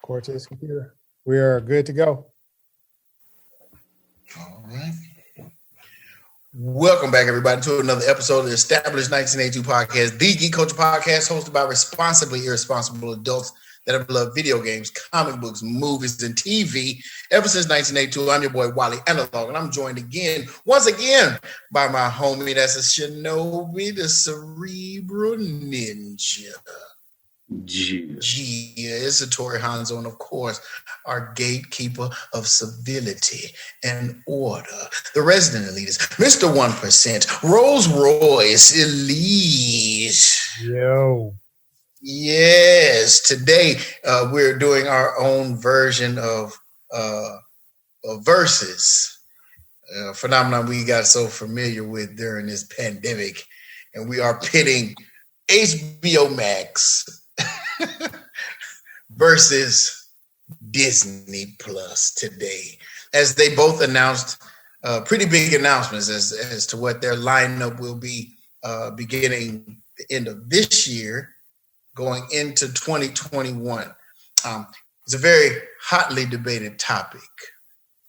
Cortez computer. We are good to go. All right. Welcome back, everybody, to another episode of the Established 1982 Podcast, the Geek Culture Podcast, hosted by responsibly irresponsible adults that have loved video games, comic books, movies, and TV ever since 1982. I'm your boy, Wally Analog, and I'm joined once again, by my homie that's a shinobi, the Cerebral Ninja. It's Satori Hanzo, and of course, our gatekeeper of civility and order, the resident elitist, Mr. 1%, Rolls Royce Elise. Yo. Yes, today we're doing our own version of VERZUZ, phenomenon we got so familiar with during this pandemic, and we are pitting HBO Max versus Disney Plus today, as they both announced pretty big announcements as to what their lineup will be beginning the end of this year, going into 2021. It's a very hotly debated topic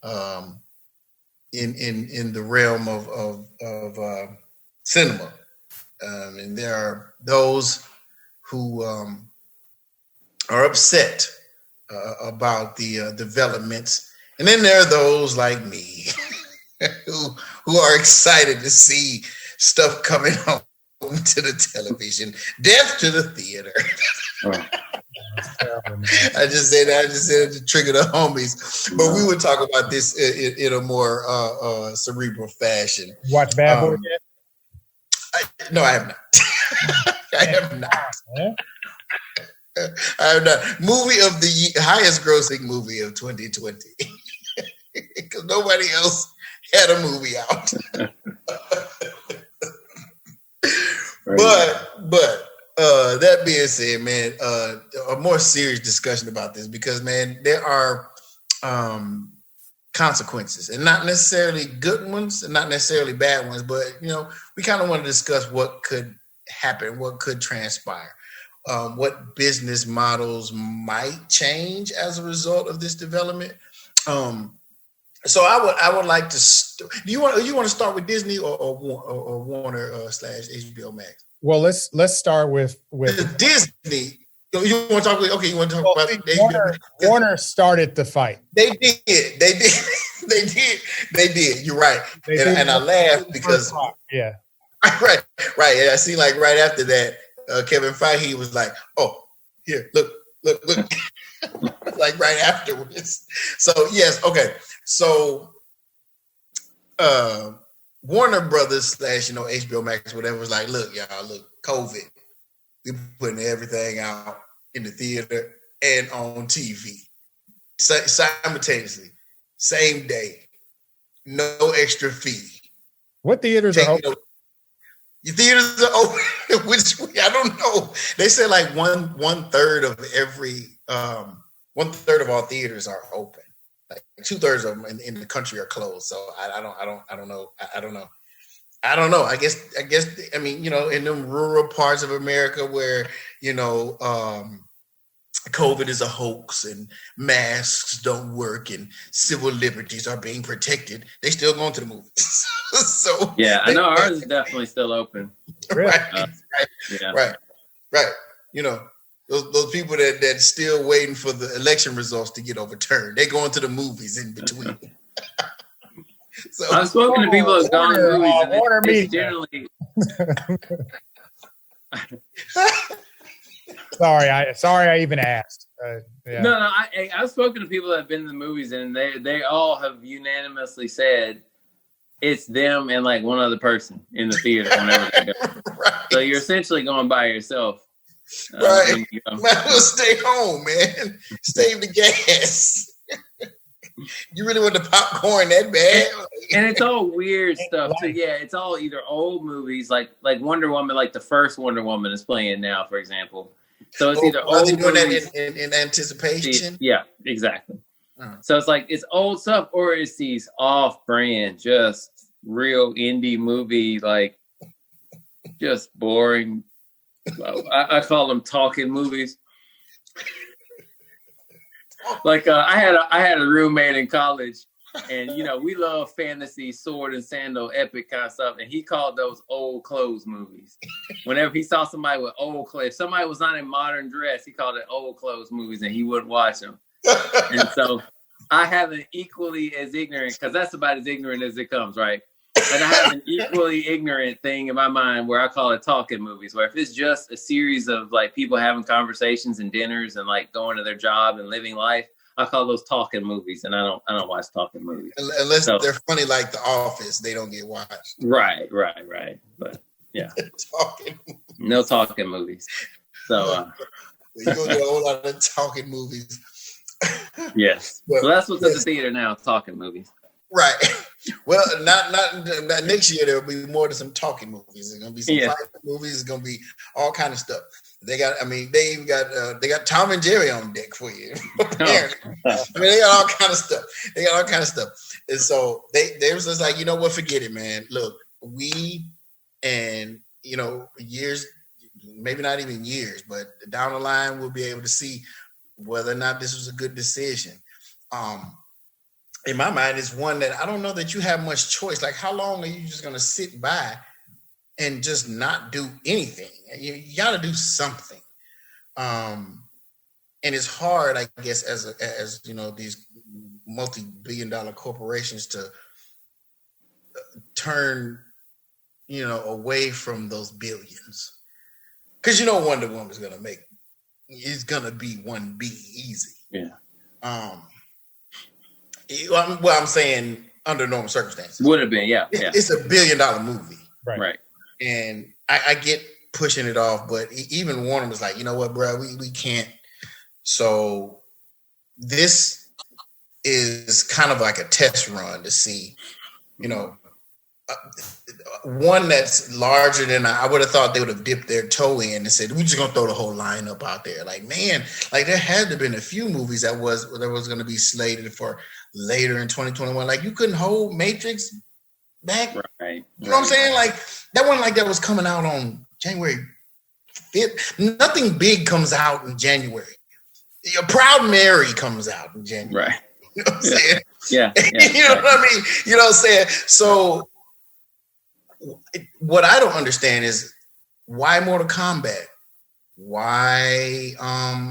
in the realm of cinema, and there are those who are upset about the developments, and then there are those like me who are excited to see stuff coming home to the television. Death to the theater. I just said to trigger the homies, but we would talk about this in a more cerebral fashion. Watch Bad Boy yet? No, I have not. I have not. I have not. Movie of the highest grossing movie of 2020, because nobody else had a movie out. But that being said, man, a more serious discussion about this, because, man, there are consequences, and not necessarily good ones and not necessarily bad ones, but, we kind of want to discuss what could happen, what could transpire, what business models might change as a result of this development. So I would like to. Do you want to start with Disney or Warner / HBO Max? Well, let's start with Disney. You want to talk? Okay, you want to talk about Warner started the fight. They did. You're right. And I laughed because right. And I see, like, right after that, Kevin Feige was like, "Oh, here, look." Like right afterwards. So yes, okay. So Warner Brothers / HBO Max, whatever, was like, look, COVID. We putting everything out in the theater and on TV simultaneously, same day, no extra fee. What theaters are open? Your theaters are open, which I don't know. They said like one third of all theaters are open. Like 2/3 of them in the country are closed. So I don't know. I guess. I mean, in them rural parts of America where COVID is a hoax and masks don't work and civil liberties are being protected, they still going to the movies. So yeah, I know ours is definitely still open. Right. Yeah. Right. Those people that still waiting for the election results to get overturned, they going to the movies in between. So I've spoken to people who've gone to movies, and it's generally. Sorry, I even asked. Yeah. No, I've spoken to people that have been to the movies, and they all have unanimously said it's them and like one other person in the theater whenever they go. Right. So you're essentially going by yourself. Right. Might as well stay home, man. Save the gas. You really want the popcorn that bad? And it's all weird stuff too. Yeah, it's all either old movies like Wonder Woman, like the first Wonder Woman is playing now, for example. So it's either old they doing movies, that in anticipation. Yeah, exactly. So it's like it's old stuff, or it's these off-brand, just real indie movie, like just boring. I call them talking movies. Like I had a roommate in college, and we love fantasy, sword and sandal, epic kind of stuff, and he called those old clothes movies. Whenever he saw somebody with old clothes, if somebody was not in modern dress, he called it old clothes movies, and he wouldn't watch them. And so I have an equally as ignorant, because that's about as ignorant as it comes, right? And I have an equally ignorant thing in my mind where I call it talking movies, where if it's just a series of like people having conversations and dinners and like going to their job and living life, I call those talking movies, and I don't watch talking movies. Unless they're funny like The Office, they don't get watched. Right. But yeah. No talking movies. So you're gonna get a whole lot of talking movies. Yes. So that's what's at the theater now, talking movies. Right. Well, not next year. There'll be more than some talking movies. There's gonna be some fight movies. It's gonna be all kind of stuff. They got Tom and Jerry on deck for you. They got all kind of stuff. And so they was just like, you know what, forget it, man. Look, years, maybe not even years, but down the line, we'll be able to see whether or not this was a good decision. In my mind, it's one that I don't know that you have much choice. Like, how long are you just going to sit by and just not do anything? You got to do something. And it's hard, I guess, as these multi-billion-dollar corporations to turn, away from those billions. Because Wonder Woman's going to make, it's going to be 1B easy. Yeah. Well, I'm saying under normal circumstances. Would have been, yeah. It's $1 billion movie. Right. And I get pushing it off, but even Warner was like, you know what, bro, we can't. So this is kind of like a test run to see, one that's larger than I would have thought they would have dipped their toe in and said, we're just going to throw the whole lineup out there. Like, man, like there had to have been a few movies that was going to be slated for later in 2021. Like you couldn't hold Matrix back. Right. You know what I'm saying? Like that one, like that was coming out on January 5th. Nothing big comes out in January. Proud Mary comes out in January. Right. You know what I'm saying? Yeah. You know what I mean? You know what I'm saying? So what I don't understand is why Mortal Kombat? Why,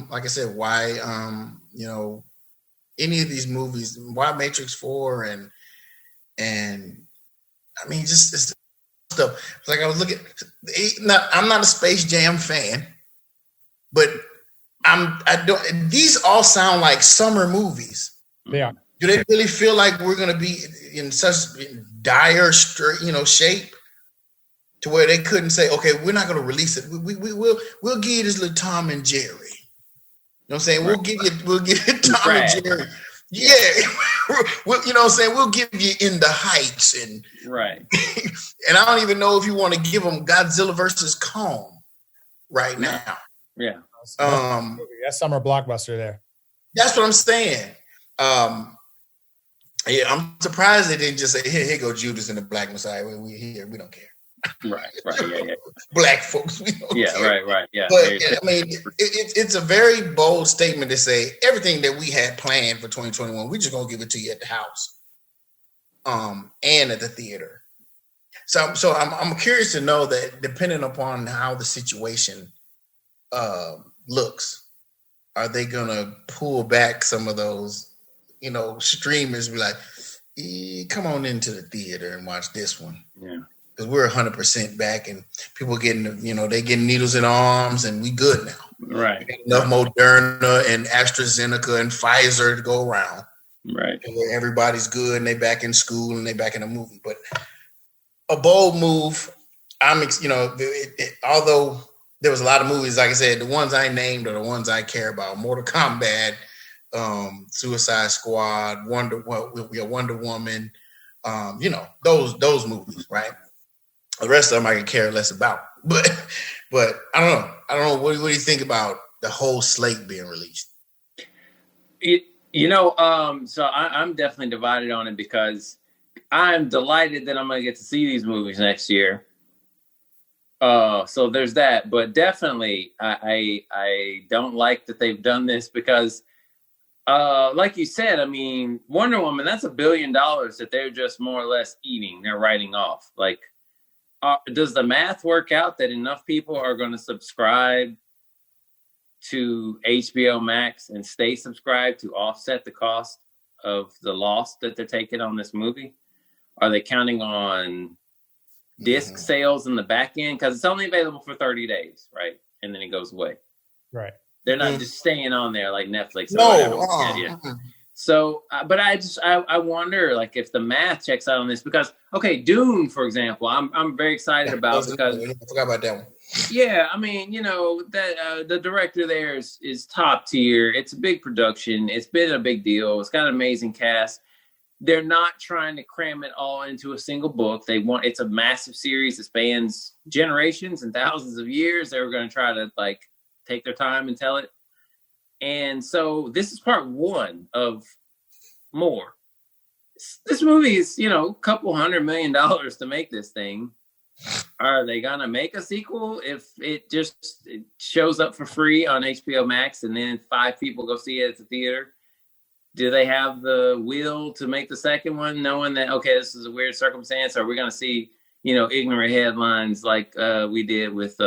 like I said, why, any of these movies? Why Matrix 4 and I mean, just this stuff. It's like I was looking. I'm not a Space Jam fan, but I don't. These all sound like summer movies. Yeah. Do they really feel like we're going to be in such dire, shape to where they couldn't say, okay, we're not going to release it. We'll give you this little Tom and Jerry. You know what I'm saying? Right. We'll give you Tom and Jerry. Yeah. You know what I'm saying? We'll give you In the Heights and right. And I don't even know if you want to give them Godzilla versus Kong right now. Yeah. That's summer blockbuster there. That's what I'm saying. Yeah, I'm surprised they didn't just say, here go Judas and the Black Messiah. We here, we don't care. Right, yeah. Black folks, we don't care. Right, yeah. But I mean, it's a very bold statement to say everything that we had planned for 2021, we're just gonna give it to you at the house, and at the theater. So I'm curious to know that depending upon how the situation looks, are they gonna pull back some of those? Streamers be like, come on into the theater and watch this one. Yeah. Because we're 100% back and people getting, they getting needles in arms and we good now. Right. Enough Moderna and AstraZeneca and Pfizer to go around. Right. Everybody's good and they back in school and they back in a movie. But a bold move, although there was a lot of movies, like I said, the ones I named are the ones I care about. Mortal Kombat, Suicide Squad, Wonder Woman, those movies, right? The rest of them I can care less about. But I don't know. What do you think about the whole slate being released? So I'm definitely divided on it because I'm delighted that I'm going to get to see these movies next year. So there's that, but definitely I don't like that they've done this because Like you said, I mean, Wonder Woman, that's $1 billion that they're just more or less eating. They're writing off. Like, does the math work out that enough people are going to subscribe to HBO Max and stay subscribed to offset the cost of the loss that they're taking on this movie? Are they counting on disc sales in the back end? Because it's only available for 30 days, right? And then it goes away. Right. They're not just staying on there like Netflix or whatever. So, but I wonder, like, if the math checks out on this, because Dune, for example, I'm very excited about, because I forgot about that one. Yeah, I mean, that the director there is top tier. It's a big production. It's been a big deal. It's got an amazing cast. They're not trying to cram it all into a single book. It's a massive series that spans generations and thousands of years. They were going to try to take their time and tell it. And so this is part one of more. This movie is, a couple $100 million to make this thing. Are they going to make a sequel if it shows up for free on HBO Max and then 5 people go see it at the theater? Do they have the will to make the second one, knowing that, this is a weird circumstance? Are we going to see, ignorant headlines like we did with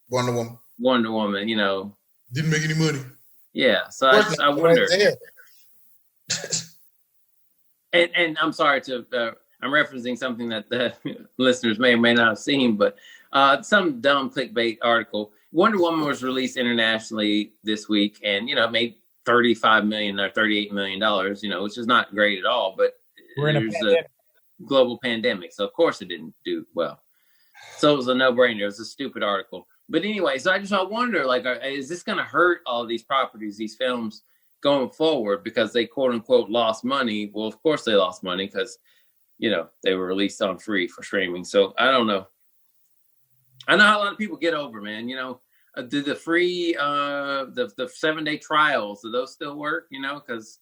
Wonder Woman, Didn't make any money. Yeah, so I wonder. And I'm sorry I'm referencing something that the listeners may or may not have seen, but some dumb clickbait article. Wonder Woman was released internationally this week, and made $35 million or $38 million. Which is not great at all. But there's a global pandemic, so of course it didn't do well. So it was a no-brainer. It was a stupid article. But anyway, so I wonder, is this going to hurt all of these properties, these films going forward, because they quote unquote lost money? Well, of course they lost money because, they were released on free for streaming. So I don't know. I know how a lot of people get over, man. Do the free, the 7-day trials, do those still work? Because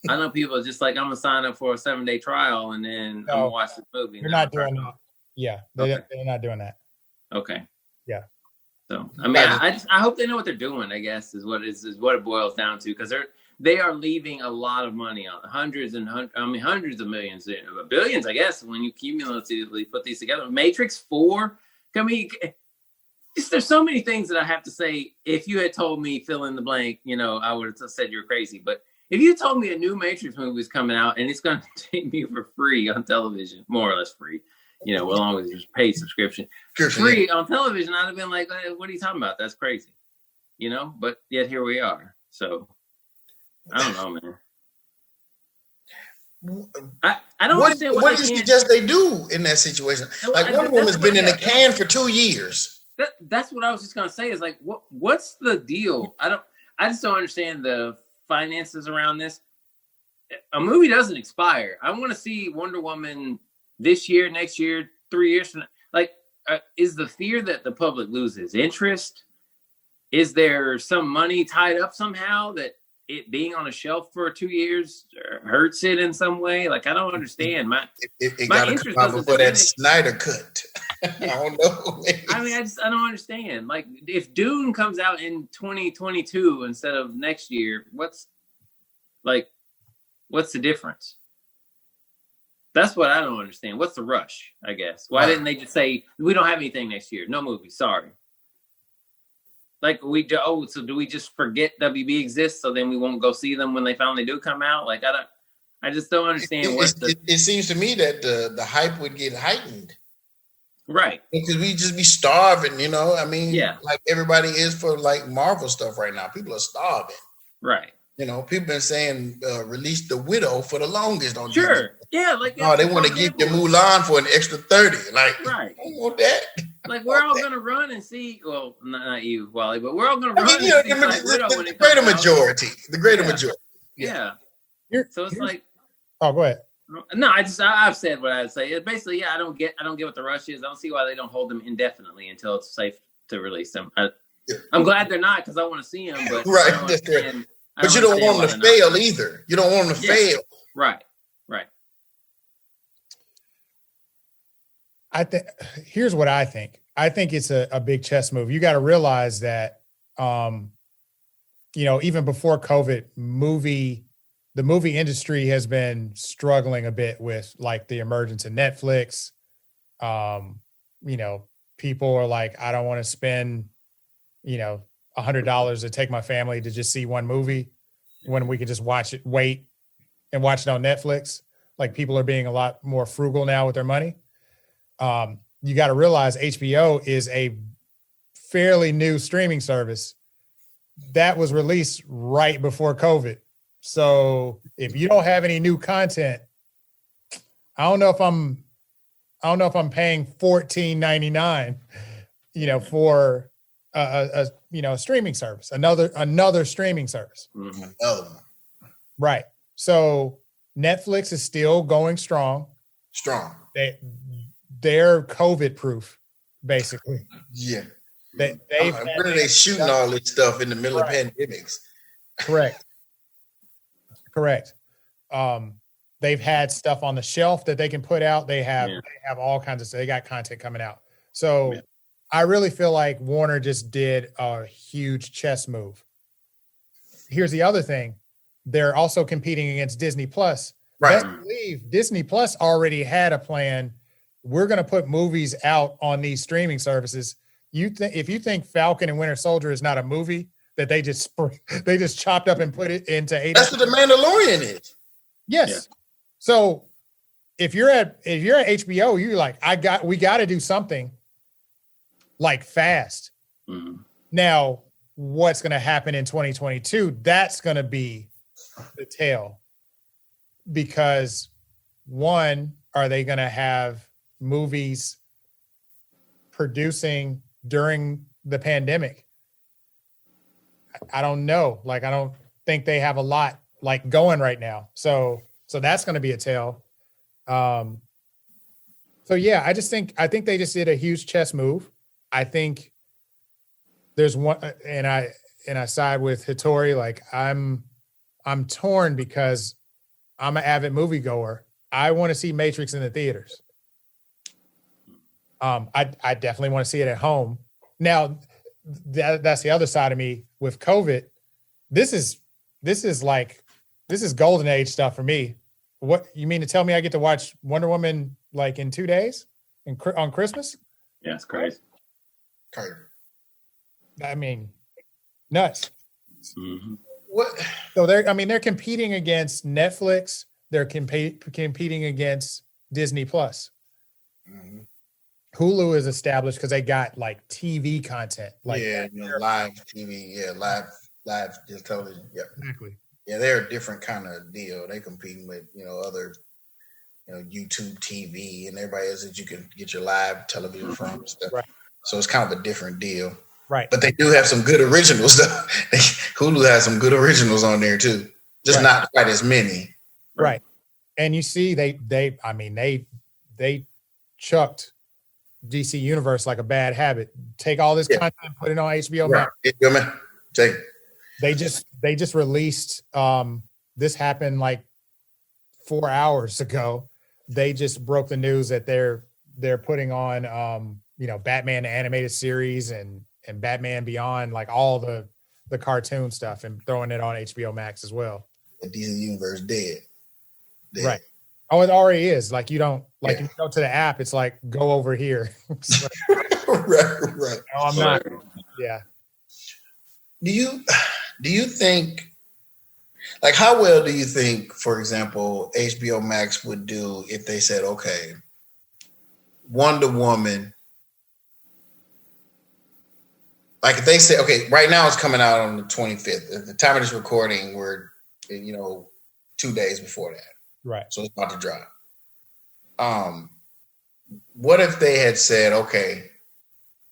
I know people are just like, I'm going to sign up for a 7-day trial and then I'm going to watch the movie. You're not doing that. Yeah, they're not doing that. Okay. Yeah. So I mean, I hope they know what they're doing, I guess, is what it boils down to, because they are leaving a lot of money on hundreds of millions, billions, I guess, when you cumulatively put these together. Matrix 4, I mean, there's so many things that I have to say. If you had told me fill in the blank, I would have said you're crazy. But if you told me a new Matrix movie is coming out and it's going to take me for free on television, more or less free, as long as there's paid subscription, free on television, I'd have been like, what are you talking about? That's crazy, but yet here we are. So I don't know, man. I don't understand what do you suggest they do in that situation? Like, Wonder Woman's been in the can for 2 years. That's what I was just gonna say, is like, what's the deal? I just don't understand the finances around this. A movie doesn't expire. I want to see Wonder Woman this year, next year, 3 years from now. Is the fear that the public loses interest? Is there some money tied up somehow that it being on a shelf for 2 years hurts it in some way? I don't understand. It got to come out before that Snyder cut. I don't know. I mean, I don't understand. If Dune comes out in 2022 instead of next year, what's the difference? That's what I don't understand. What's the rush, I guess? Why didn't they just say, we don't have anything next year? No movies, sorry. So do we just forget WB exists, so then we won't go see them when they finally do come out? I just don't understand. It seems to me that the hype would get heightened. Right. Because we just be starving, I mean, like everybody is for Marvel stuff right now. People are starving. Right. People been saying release the Widow for the longest on Sure. Disney. Yeah, they want to give you Mulan for an extra 30. Right. I don't want that. We're all gonna run and see. Well, not you, Wally, but we're all gonna run and see Widow when it comes out. The greater majority. Yeah. So it's oh, go ahead. No, I've said what I'd say. It's basically, I don't get what the rush is. I don't see why they don't hold them indefinitely until it's safe to release them. I'm glad they're not, because I want to see them. But right, but you don't want them to fail either. You don't want them to fail. Right. Here's what I think. I think it's a big chess move. You got to realize that even before COVID, the movie industry has been struggling a bit with like the emergence of Netflix. People are like, I don't want to spend, $100 to take my family to just see one movie when we could just wait and watch it on Netflix. Like people are being a lot more frugal now with their money. You got to realize HBO is a fairly new streaming service that was released right before COVID. So if you don't have any new content, I don't know if I'm paying $14.99, for a streaming service, another streaming service. Mm-hmm. Another one. Right. So Netflix is still going strong. They're COVID proof, basically. Yeah. Where are they shooting all this stuff in the middle of pandemics? Correct. They've had stuff on the shelf that they can put out. They have all kinds of stuff. They got content coming out. So I really feel like Warner just did a huge chess move. Here's the other thing. They're also competing against Disney Plus. Right. Best believe Disney Plus already had a plan. We're going to put movies out on these streaming services. If you think Falcon and Winter Soldier is not a movie that they just chopped up and put it into 8. That's what The Mandalorian is. Yes. Yeah. So if you're at HBO, you're like, we got to do something like fast. Mm-hmm. Now, what's going to happen in 2022? That's going to be the tale, because one, are they going to have movies producing during the pandemic? I don't know. Like, I don't think they have a lot like going right now. So that's going to be a tale. So yeah, I think they just did a huge chess move. I think there's one, and I side with Hattori. Like I'm torn because I'm an avid moviegoer. I want to see Matrix in the theaters. I definitely want to see it at home. Now, that's the other side of me with COVID. This is golden age stuff for me. What you mean to tell me I get to watch Wonder Woman like in 2 days on Christmas? Yeah, it's crazy. I mean, nuts. Mm-hmm. What? So they're competing against Netflix. They're competing against Disney Plus. Mm-hmm. Hulu is established because they got like TV content, like live TV, live television. Yeah, exactly. Yeah, they're a different kind of deal. They competing with other YouTube TV and everybody else that you can get your live television from and stuff. Right. So it's kind of a different deal. Right. But they do have some good originals though. Hulu has some good originals on there too. Just not quite as many. Right. And you see they chucked DC Universe like a bad habit. Take all this content and put it on HBO Max. Take it. They just released this happened like 4 hours ago. They just broke the news that they're putting on Batman the animated series and Batman Beyond, like all the cartoon stuff, and throwing it on HBO Max as well. The DC Universe dead. Right. Oh, it already is. Like you don't if you go to the app, it's like go over here. Right. No, I'm not. Yeah. Do you think, like, how well do you think, for example, HBO Max would do if they said, okay, Wonder Woman, like if they say, okay, right now it's coming out on the 25th. At the time of this recording, we're 2 days before that. Right. So it's about to drop. What if they had said, okay,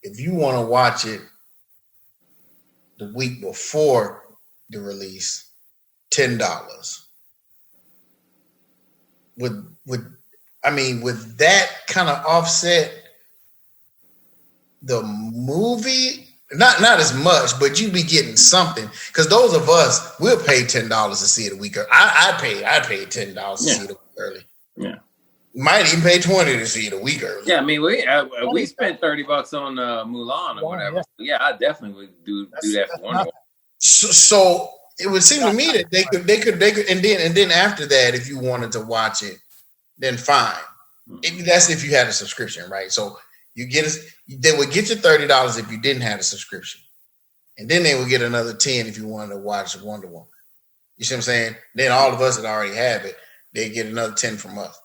if you want to watch it the week before the release, $10. Would that kind of offset the movie? Not as much, but you'd be getting something. Because those of us, we'll pay $10 to see it a week early. I'd pay $10 to see it a week early. Yeah. Might even pay $20 to see it a week early. Yeah, I mean, we spent $30 on Mulan or whatever. Yeah, I definitely would do that for Wonder Woman. So it would seem to me that they could, and then after that, if you wanted to watch it, then fine. That's if you had a subscription, right? So they would get you $30 if you didn't have a subscription, and then they would get another 10 if you wanted to watch Wonder Woman. You see what I'm saying? Then all of us that already have it, they get another 10 from us,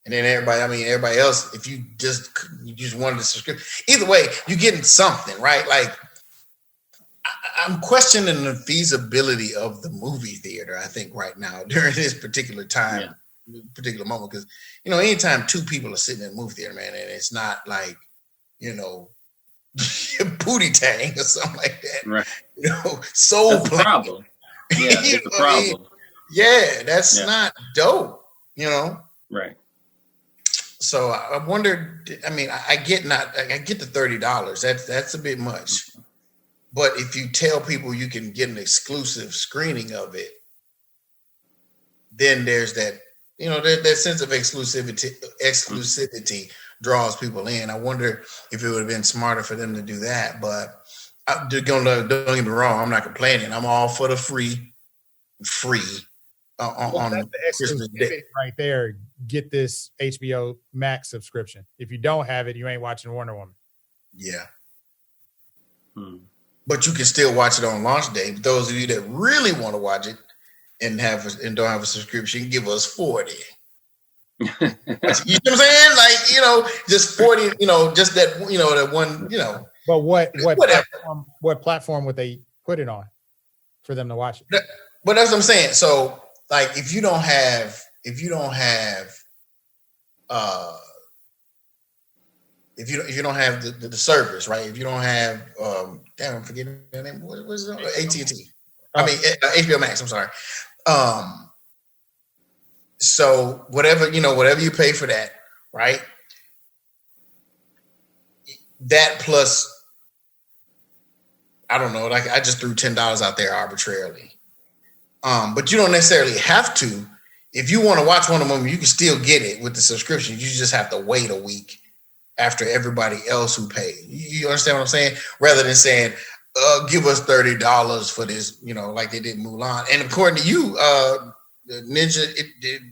and then everybody else, if you just wanted to subscribe, either way, you're getting something, right? Like I'm questioning the feasibility of the movie theater. I think right now during this particular time. Particular moment, because anytime two people are sitting in a movie theater, man, and it's not like booty tang or something like that, right? Soul that's a problem. Yeah, it's a problem. Yeah, that's not dope. Right. So I wondered. I mean, I get the $30. That's a bit much, but if you tell people you can get an exclusive screening of it, then there's that. That sense of exclusivity draws people in. I wonder if it would have been smarter for them to do that. But don't get me wrong, I'm not complaining. I'm all for the free on that's the Christmas Day. Right there. Get this HBO Max subscription. If you don't have it, you ain't watching Wonder Woman. Yeah. But you can still watch it on launch day. Those of you that really want to watch it and don't have a subscription, give us 40. You know what I'm saying? Like, just 40, just that, that one, But what platform would they put it on for them to watch it? But that's what I'm saying. So like if you don't have the service, right? If you don't have I'm forgetting the name. What was it? AT&T. I mean HBO Max. I'm sorry. So whatever you pay for that, right? That plus, I don't know. Like I just threw $10 out there arbitrarily. But you don't necessarily have to. If you want to watch Wonder Woman, you can still get it with the subscription. You just have to wait a week after everybody else who paid. You understand what I'm saying? Rather than saying, give us $30 for this, like they did Mulan. And according to you, Ninja,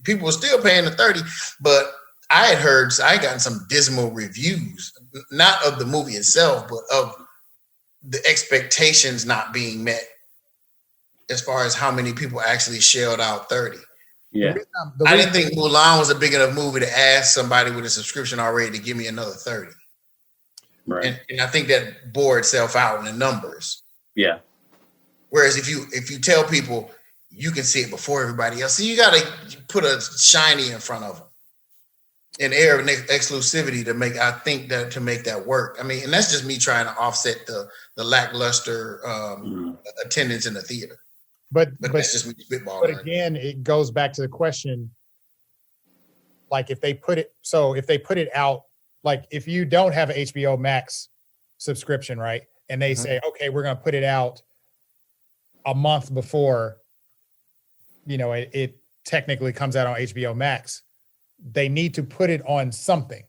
people were still paying the $30, but I had gotten some dismal reviews, not of the movie itself, but of the expectations not being met as far as how many people actually shelled out 30. Yeah. I didn't think Mulan was a big enough movie to ask somebody with a subscription already to give me another 30. Right. And I think that bore itself out in the numbers. Yeah. Whereas if you tell people you can see it before everybody else, so you got to put a shiny in front of them, an air of exclusivity to make that work. I mean, and that's just me trying to offset the lackluster attendance in the theater. But that's just me spitballing. But again, it goes back to the question, like if they put it out, like if you don't have an HBO Max subscription, right? And they say, okay, we're going to put it out a month before, it technically comes out on HBO Max. They need to put it on something.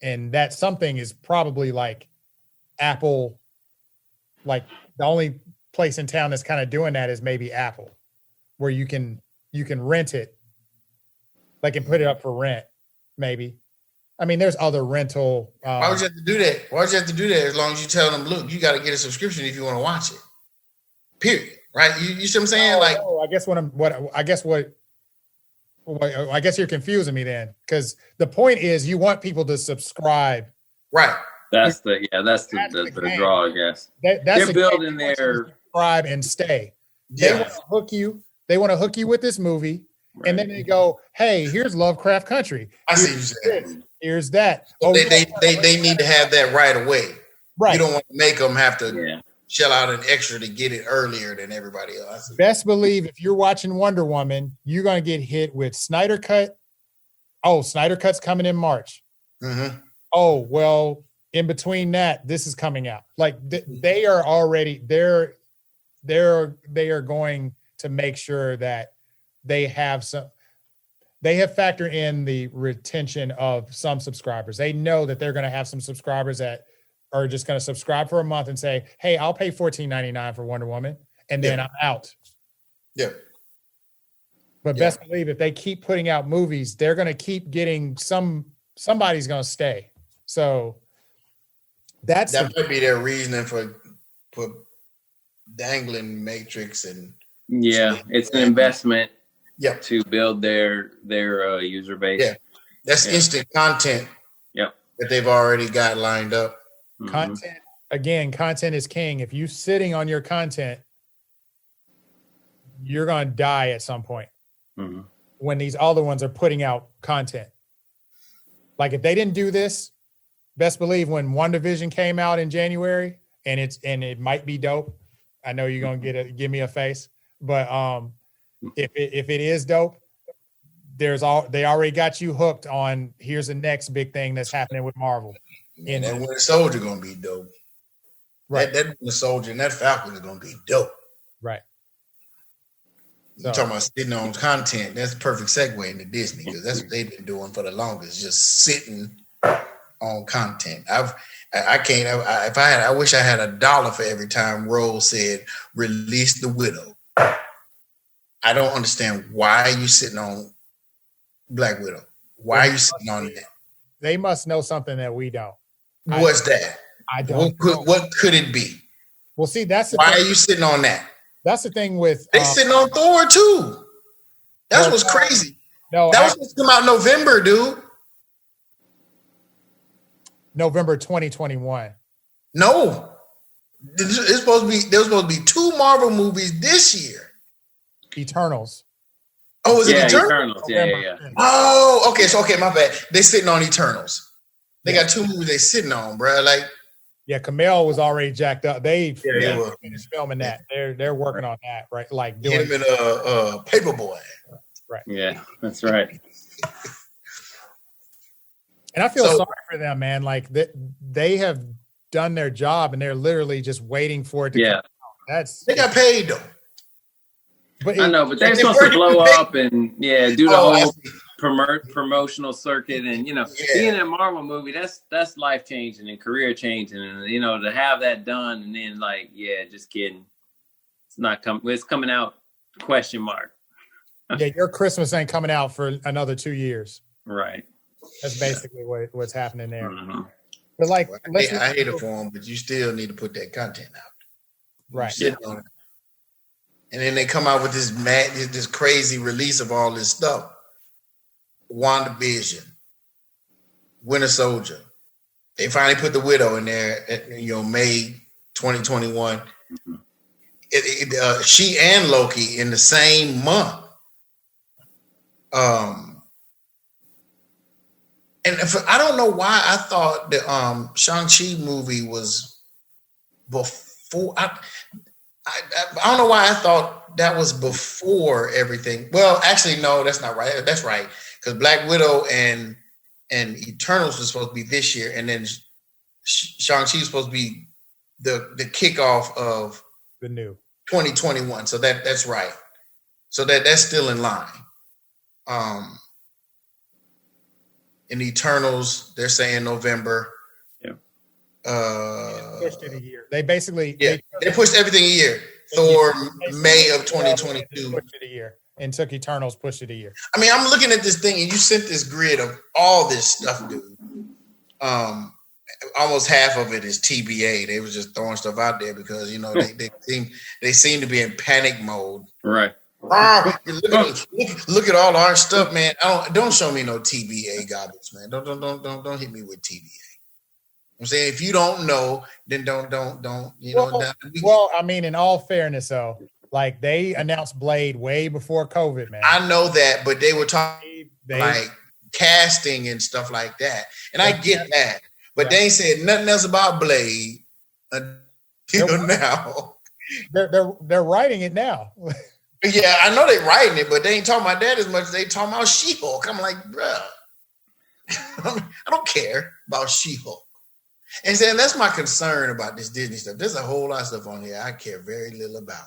And that something is probably like Apple. Like the only place in town that's kind of doing that is maybe Apple, where you can rent it, like and put it up for rent, maybe. I mean, there's other rental. Why would you have to do that? Why would you have to do that as long as you tell them, look, you got to get a subscription if you want to watch it. Period. Right? You see what I'm saying? I guess you're confusing me then, because the point is you want people to subscribe. Right. That's the draw, I guess. They're building their subscribe and stay. They want to hook you. They want to hook you with this movie, right. And then they go, "Hey, here's Lovecraft Country. I see you saying. Here's that." So they need to have that right away. Right. You don't want to make them have to shell out an extra to get it earlier than everybody else. Best believe if you're watching Wonder Woman, you're gonna get hit with Snyder Cut. Oh, Snyder Cut's coming in March. Mm-hmm. Oh well. In between that, this is coming out. Like they are already there. They are going to make sure that they have factored in the retention of some subscribers. They know that they're going to have some subscribers that are just going to subscribe for a month and say, "Hey, I'll pay $14.99 for Wonder Woman," and then I'm out. Yeah. But best believe if they keep putting out movies, they're going to keep getting somebody's going to stay. So that might be their reasoning for dangling Matrix and it's an investment yeah, to build their user base. Yeah, that's instant content. Yep, that they've already got lined up. Content again. Content is king. If you sitting on your content, you're gonna die at some point. When these other ones are putting out content, like if they didn't do this, best believe when WandaVision came out in January, and it might be dope. I know you're gonna give me a face, but if it is dope, they already got you hooked on. Here's the next big thing that's happening with Marvel. And that Winter Soldier gonna be dope. Right, that Winter Soldier and that Falcon is gonna be dope. Right. You talking about sitting on content? That's a perfect segue into Disney because that's what they've been doing for the longest, just sitting on content. I wish I had $1 for every time Rose said release the Widow. I don't understand why you sitting on Black Widow. Why are you sitting on that? They must know something that we don't. What's that? I don't. What could it be? Well, see, why are you sitting on that? That's the thing with they sitting on Thor too. That's what's crazy. No, that was supposed to come out November, dude. November 2021. No, there's supposed to be 2 Marvel movies this year. Eternals. Oh, is it Eternals? Yeah. Oh, okay. My bad. They sitting on Eternals. They got 2 movies they sitting on, bro. Like, yeah, Camille was already jacked up. They were finished filming that. They're working on that, right? Like doing him in a Paperboy. Right. Yeah, that's right. And I feel sorry for them, man. Like they have done their job, and they're literally just waiting for it to come out. They got paid though. But I know, but they're supposed to blow up and do the whole promotional circuit, and being in a Marvel movie, that's life changing and career changing, and to have that done, and then just kidding, it's not coming. It's coming out ? Yeah, your Christmas ain't coming out for another 2 years. Right. That's basically what's happening there. But I hate it for them, but you still need to put that content out. Right. On it. And then they come out with this crazy release of all this stuff. WandaVision, Winter Soldier. They finally put the Widow in there at May 2021. She and Loki in the same month. And I don't know why I thought the Shang-Chi movie was before. I don't know why I thought that was before everything. Well, actually, no, that's not right. That's right. Because Black Widow and Eternals was supposed to be this year, and then Shang-Chi was supposed to be the kickoff of the new 2021. So that's right. So that's still in line. In Eternals, they're saying November. Pushed it a year. They basically they pushed everything a year. Thor, May of 2022. Pushed it a year. And took Eternals, pushed it a year. I mean, I'm looking at this thing, and you sent this grid of all this stuff, dude. Almost half of it is TBA. They was just throwing stuff out there because they seem to be in panic mode. Right. Look at all our stuff, man. Don't show me no TBA garbage, man. Don't hit me with TBA. I'm saying if you don't know, then don't. Well, I mean, in all fairness, though, like they announced Blade way before COVID, man. I know that, but they were talking like casting and stuff like that, and I get that, but they ain't said nothing else about Blade now. They're writing it now. Yeah, I know they're writing it, but they ain't talking about that as much as they talking about She-Hulk. I'm like, bruh, I don't care about She-Hulk. And saying that's my concern about this Disney stuff. There's a whole lot of stuff on here I care very little about.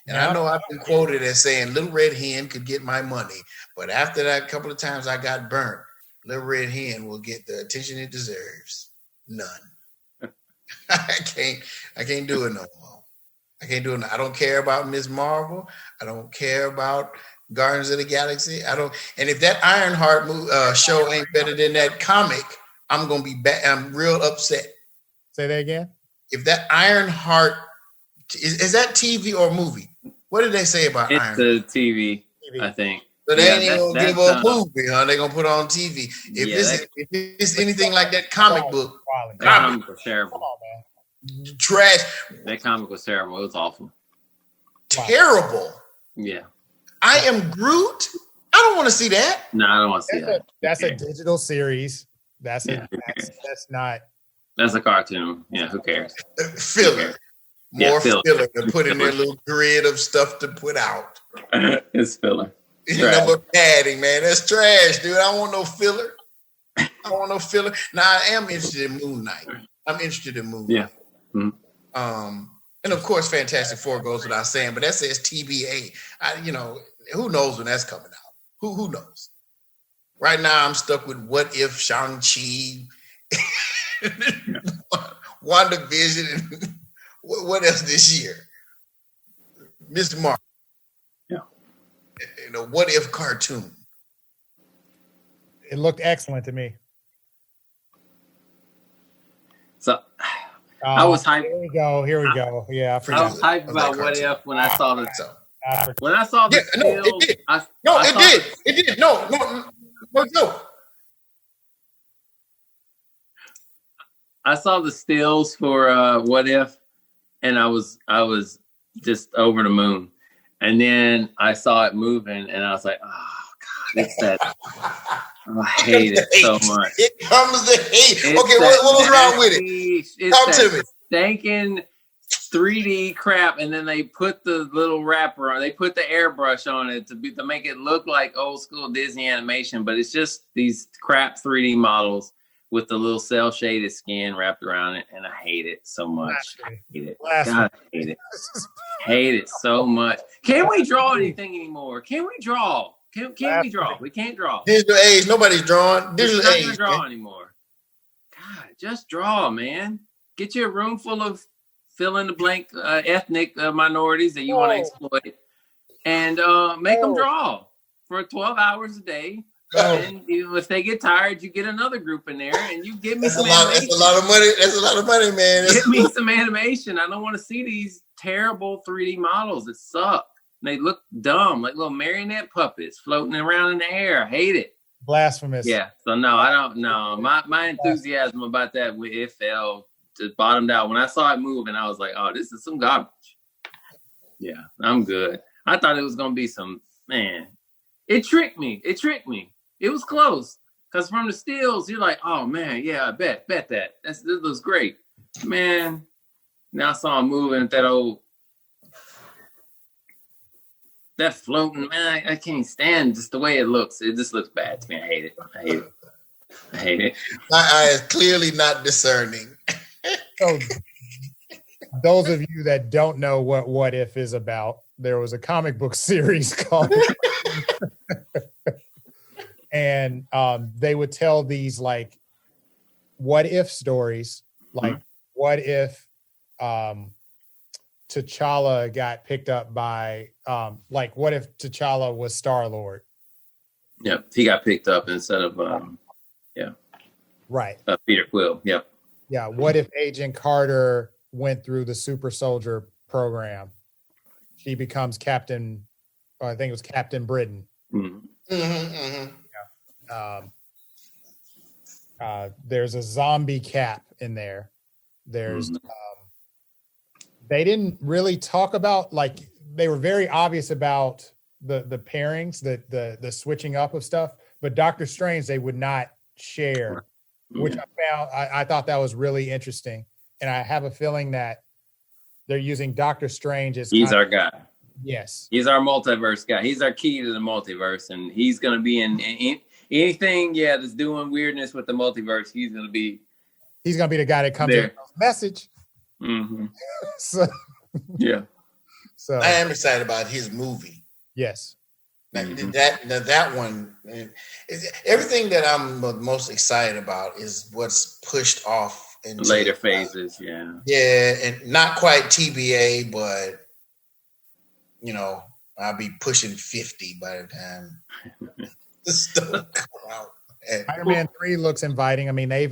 And I know I've been quoted as saying Little Red Hen could get my money, but after that, a couple of times I got burnt. Little Red Hen will get the attention it deserves. None. I can't do it no more. I can't do it. I don't care about Ms. Marvel. I don't care about Guardians of the Galaxy. I don't. And if that Ironheart show ain't better than that comic, I'm gonna be back. I'm real upset. Say that again. If that Ironheart is that TV or movie? What did they say about Ironheart? It's the TV, I think. So they ain't even gonna give a movie, huh? They're gonna put it on TV. If it's anything like that comic book, that comic was terrible. Come on, man. Trash. That comic was terrible. It was awful. Terrible. Yeah. I Am Groot. I don't want to see that. No, I don't want to see that. That's a digital series. That's not. That's a cartoon. Yeah, who cares? Filler. More filler to put in their little grid of stuff to put out. It's filler. Number padding, man. That's trash, dude. I don't want no filler. I don't want no filler. Now I am interested in Moon Knight. I'm interested in Moon Knight. Yeah. Mm-hmm. And of course, Fantastic Four goes without saying, but that says TBA. Who knows when that's coming out? Who knows? Right now, I'm stuck with What If, Shang-Chi, WandaVision, and what else this year? Mr. Marvel. Yeah. What If cartoon. It looked excellent to me. So I was hyped. Here we go. Yeah, I forgot. I was hyped about What If when I saw the When I saw the stills, it did. No. I saw the stills for What If, and I was just over the moon. And then I saw it moving, and I was like, oh God, it's that. Oh, I hate it so much. It comes the hate. Okay, what was wrong with it? Talk to me. Stinking 3D crap, and then they put the little wrapper on. They put the airbrush on it to make it look like old school Disney animation, but it's just these crap 3D models with the little cell shaded skin wrapped around it, and I hate it so much. I hate it. God, I hate it. Hate it so much. Can't we draw anything anymore? Can we draw? Can we draw? We can't draw. Digital age, nobody's drawing. Digital age, not gonna draw anymore. God, just draw, man. Get you a room full of fill in the blank ethnic minorities that you want to exploit, and make them draw for 12 hours a day. And if they get tired, you get another group in there, and you give me some animation. That's a lot of money. That's a lot of money, man. Get me some animation. I don't want to see these terrible 3D models that suck. They look dumb, like little marionette puppets floating around in the air. I hate it. Blasphemous. Yeah. So no, I don't know. My enthusiasm about that, it fell, just bottomed out. When I saw it move, and I was like, oh, this is some garbage. Yeah, I'm good. I thought it was gonna be some, man. It tricked me. It was close. Because from the stills, you're like, oh man, yeah, I bet that. This looks great. Man, now I saw him moving at that floating, man, I can't stand just the way it looks. It just looks bad to me. I hate it. My eye is clearly not discerning. So, those of you that don't know what If is about, there was a comic book series called and they would tell these like what if stories, like what if T'Challa got picked up by like what if T'Challa was Star-Lord? Yep, he got picked up instead of right. Peter Quill. Yep. Yeah, what if Agent Carter went through the Super Soldier program? She becomes Captain, I think it was Captain Britain. Mm-hmm. Mm-hmm, mm-hmm. There's a zombie Cap in there. There's they didn't really talk about, like, they were very obvious about the pairings, the switching up of stuff, but Doctor Strange they would not share, which I thought that was really interesting. And I have a feeling that they're using Doctor Strange as he's our guy. Yes. He's our multiverse guy. He's our key to the multiverse. And he's going to be in anything, that's doing weirdness with the multiverse. He's going to be the guy that comes in with a message. Mm-hmm. So I am excited about his movie. Yes. That one, everything that I'm most excited about is what's pushed off later phases. Yeah. Yeah, and not quite TBA, but you know, I'll be pushing 50 by the time the stuff come out. Spider-Man 3 looks inviting. I mean, they're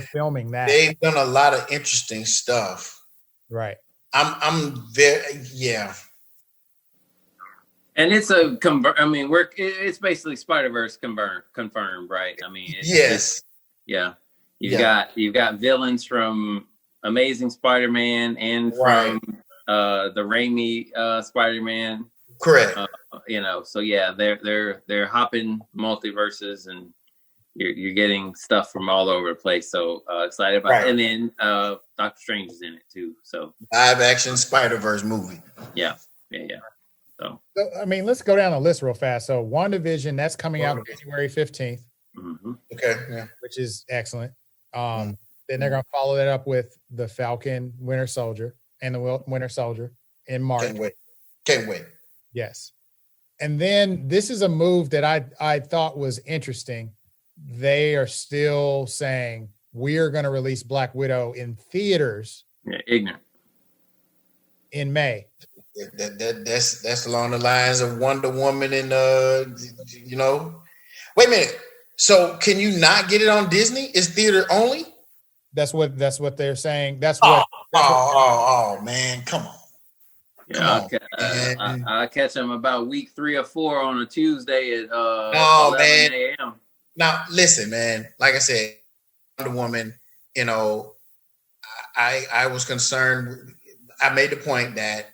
filming that. They've done a lot of interesting stuff. Right. I'm very And it's it's basically Spider-Verse confirmed, right? I mean, yes. You've got villains from Amazing Spider-Man and from the Raimi Spider-Man. Correct. So yeah, they're hopping multiverses, and you're getting stuff from all over the place. So excited about it. And then Doctor Strange is in it too. So live action Spider-Verse movie. Yeah. So I mean, let's go down the list real fast. So WandaVision, that's coming out January 15th. Mm-hmm. Okay. Yeah. Which is excellent. Then they're going to follow that up with the Falcon, Winter Soldier, and the Winter Soldier in March. Can't wait. Yes. And then this is a move that I thought was interesting. They are still saying we are going to release Black Widow in theaters. Yeah, ignorant. In May. That's along the lines of Wonder Woman and Wait a minute. So can you not get it on Disney? It's theater only? That's what they're saying. Man, come on. Yeah, I'll catch them about week 3 or 4 on a Tuesday at 11 a.m. Now listen, man. Like I said, Wonder Woman. I was concerned. I made the point that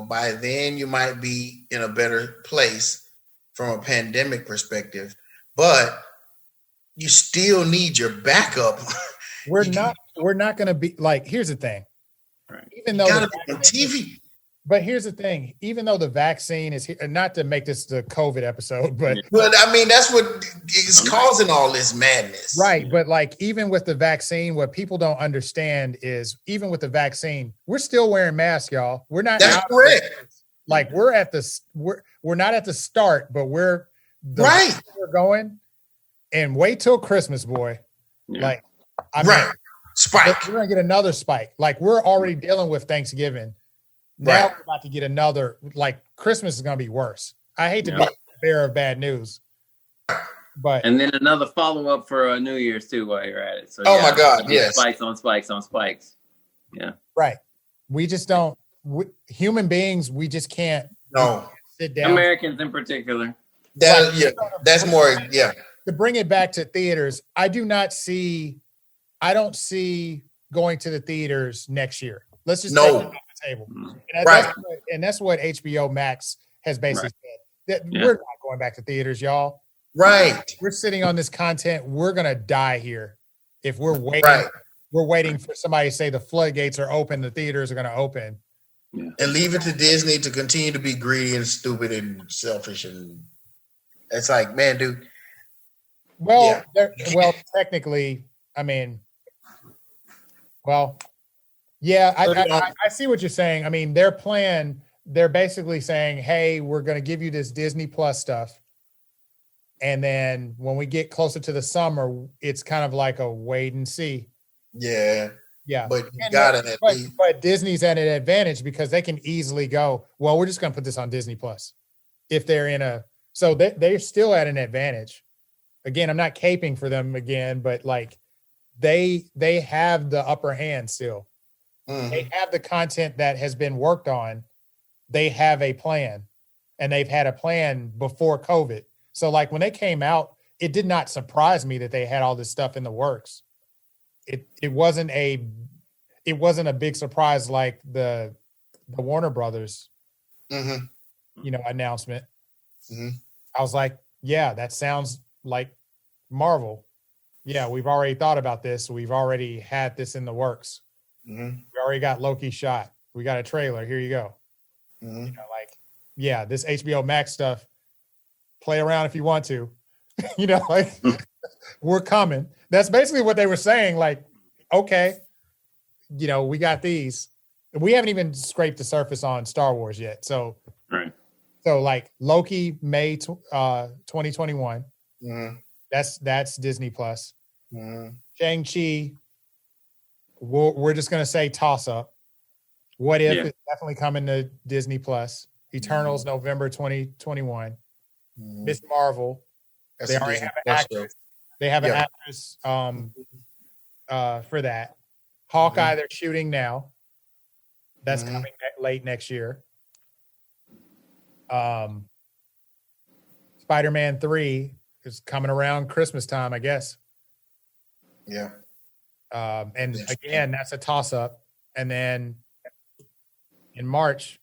by then you might be in a better place from a pandemic perspective, but you still need your backup. We're not going to be like. Here's the thing. Right. Even though on TV. But here's the thing, even though the vaccine is here, not to make this the COVID episode, but I mean, that's what is causing all this madness. Right. But like, even with the vaccine, what people don't understand is even with the vaccine, we're still wearing masks, y'all. We're not. That's correct. Like we're not at the start, but we're going, and wait till Christmas, boy. Yeah. Like, spike. We're going to get another spike. Like we're already dealing with Thanksgiving. Now we're about to get another, like Christmas is going to be worse. I hate to be the bearer of bad news, and then another follow-up for New Year's too while you're at it. So my God, yes. Spikes on spikes on spikes. Yeah. Right. We just don't, human beings, we just can't sit down. Americans in particular. That's more, To bring it back to theaters, I don't see going to the theaters next year. Let's just take it off the table. And that's what HBO Max has basically said. That we're not going back to theaters, y'all. Right. We're sitting on this content. We're gonna die here if we're waiting. Right. We're waiting for somebody to say the floodgates are open, the theaters are gonna open. Yeah. And leave it to Disney to continue to be greedy and stupid and selfish. And it's like, man, dude. Well, technically, I mean, I see what you're saying. I mean, their plan, they're basically saying, hey, we're going to give you this Disney Plus stuff. And then when we get closer to the summer, it's kind of like a wait and see. Yeah. Yeah. But you got it. But Disney's at an advantage because they can easily go, well, we're just going to put this on Disney Plus. If they're so they're still at an advantage. Again, I'm not caping for them again, but like they have the upper hand still. Mm-hmm. They have the content that has been worked on. They have a plan, and they've had a plan before COVID. So like when they came out, it did not surprise me that they had all this stuff in the works. It wasn't a big surprise like the Warner Brothers, announcement. Mm-hmm. I was like, yeah, that sounds like Marvel. Yeah, we've already thought about this. We've already had this in the works. Mm-hmm. We already got Loki shot. We got a trailer. Here you go. Mm-hmm. This HBO Max stuff, play around if you want to. We're coming. That's basically what they were saying. Like, okay, we got these. We haven't even scraped the surface on Star Wars yet. So, So like Loki, May 2021. Mm-hmm. That's Disney Plus. Shang-Chi, we're just going to say toss up. What If is definitely coming to Disney Plus. Eternals, November 2021. Miss Marvel. That's they already have an actress. They have an actress for that. Hawkeye, they're shooting now. That's coming late next year. Spider-Man 3 is coming around Christmas time, I guess. Yeah. And again, that's a toss-up. And then in March,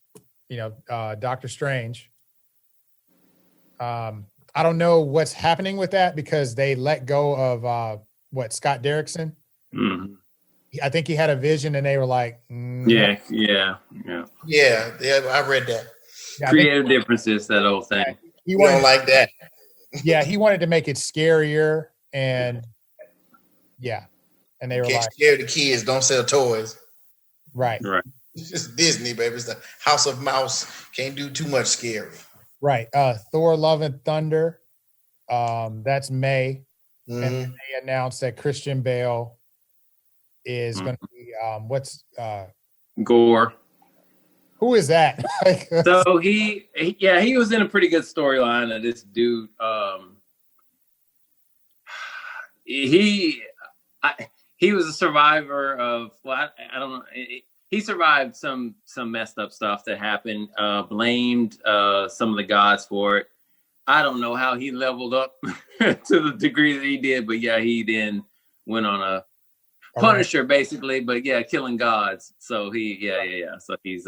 Doctor Strange. I don't know what's happening with that because they let go of Scott Derrickson. Mm-hmm. I think he had a vision, and they were like, Yeah. I read that. Creative differences, that old thing. You don't like that. Yeah, he wanted to make it scarier, and and they were like, scare the kids, don't sell toys. Right. It's just Disney, baby. It's the House of Mouse. Can't do too much scary. Right. Thor: Love and Thunder. That's May. And then they announced that Christian Bale is going to be Gore. Who is that? So he was in a pretty good storyline of this dude. He was a survivor of I don't know. He survived some messed up stuff that happened. Blamed some of the gods for it. I don't know how he leveled up to the degree that he did, but he then went on a Punisher basically, but killing gods. So he So he's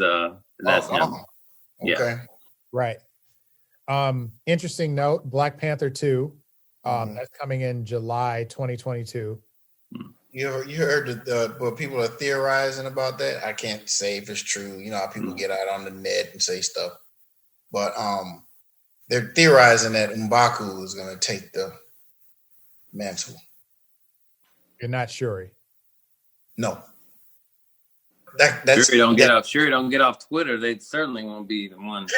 that's him. Okay. Right. Interesting note, Black Panther 2. That's coming in July 2022. You heard what people are theorizing about that? I can't say if it's true. You know how people get out on the net and say stuff. But they're theorizing that M'Baku is going to take the mantle. You're not sure? No. Shuri don't get off Twitter. They certainly won't be the one.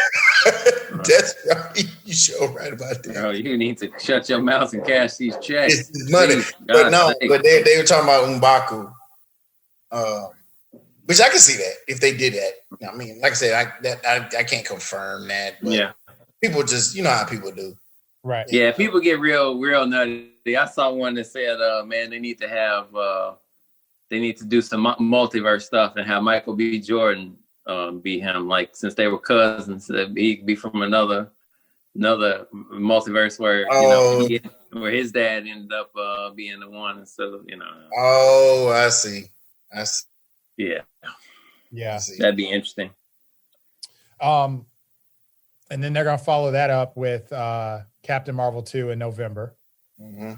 That's right. You sure right about that. Bro, you need to shut your mouth and cash these checks. It's money. But they were talking about M'Baku. Which I can see that if they did that. I mean, like I said, I can't confirm that. But people just, you know how people do. Right. Yeah, people get real nutty. I saw one that said, man, they need to do some multiverse stuff and have Michael B. Jordan be him. Like, since they were cousins, he'd be from another multiverse where where his dad ended up being the one instead of Oh, I see. Yeah. Yeah. That'd be interesting. And then they're gonna follow that up with Captain Marvel 2 in November. Mm-hmm.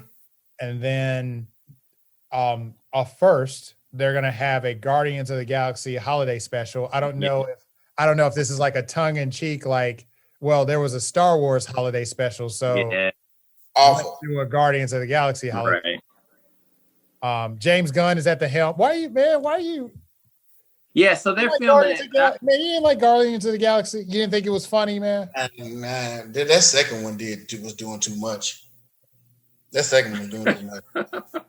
And then first they're gonna have a Guardians of the Galaxy holiday special. I don't know if this is like a tongue-in-cheek, like, well, there was a Star Wars holiday special, so awful. Do a Guardians of the Galaxy holiday. Right. James Gunn is at the helm. Why are you? Yeah, so they're filming it. Man, you didn't like Guardians of the Galaxy? You didn't think it was funny, man? Man, that second one was doing too much. That second one was doing too much.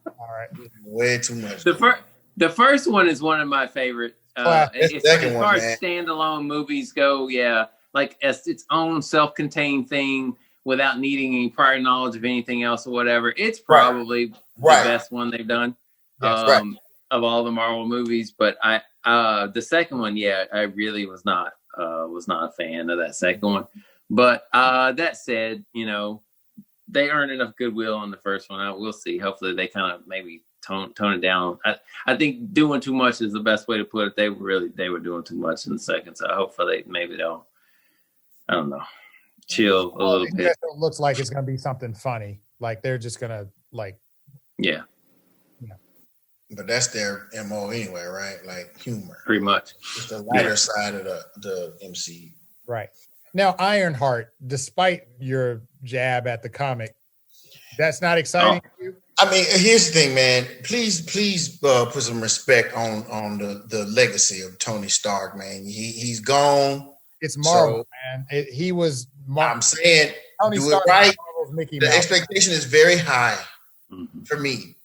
All right. Way too much. The first one is one of my favorite. As far as standalone movies go, like as its own self-contained thing without needing any prior knowledge of anything else or whatever. It's probably the best one they've done of all the Marvel movies. But the second one, I really was not a fan of that second one. But that said, they earned enough goodwill on the first one. We'll see. Hopefully they kind of maybe tone it down. I think doing too much is the best way to put it. They were doing too much in the second. So hopefully maybe they'll, I don't know, chill a little bit. It looks like it's going to be something funny. Like they're just going to Yeah. But that's their MO anyway, right? Like humor. Pretty much. It's the lighter side of the MCU. Right. Now, Ironheart, despite your jab at the comic, that's not exciting to you? I mean, here's the thing, man. Please put some respect on the legacy of Tony Stark, man. He's gone. It's Marvel, man. He was Marvel. I'm saying, Tony do Stark it right. Mickey The Mouse. expectation is very high for me.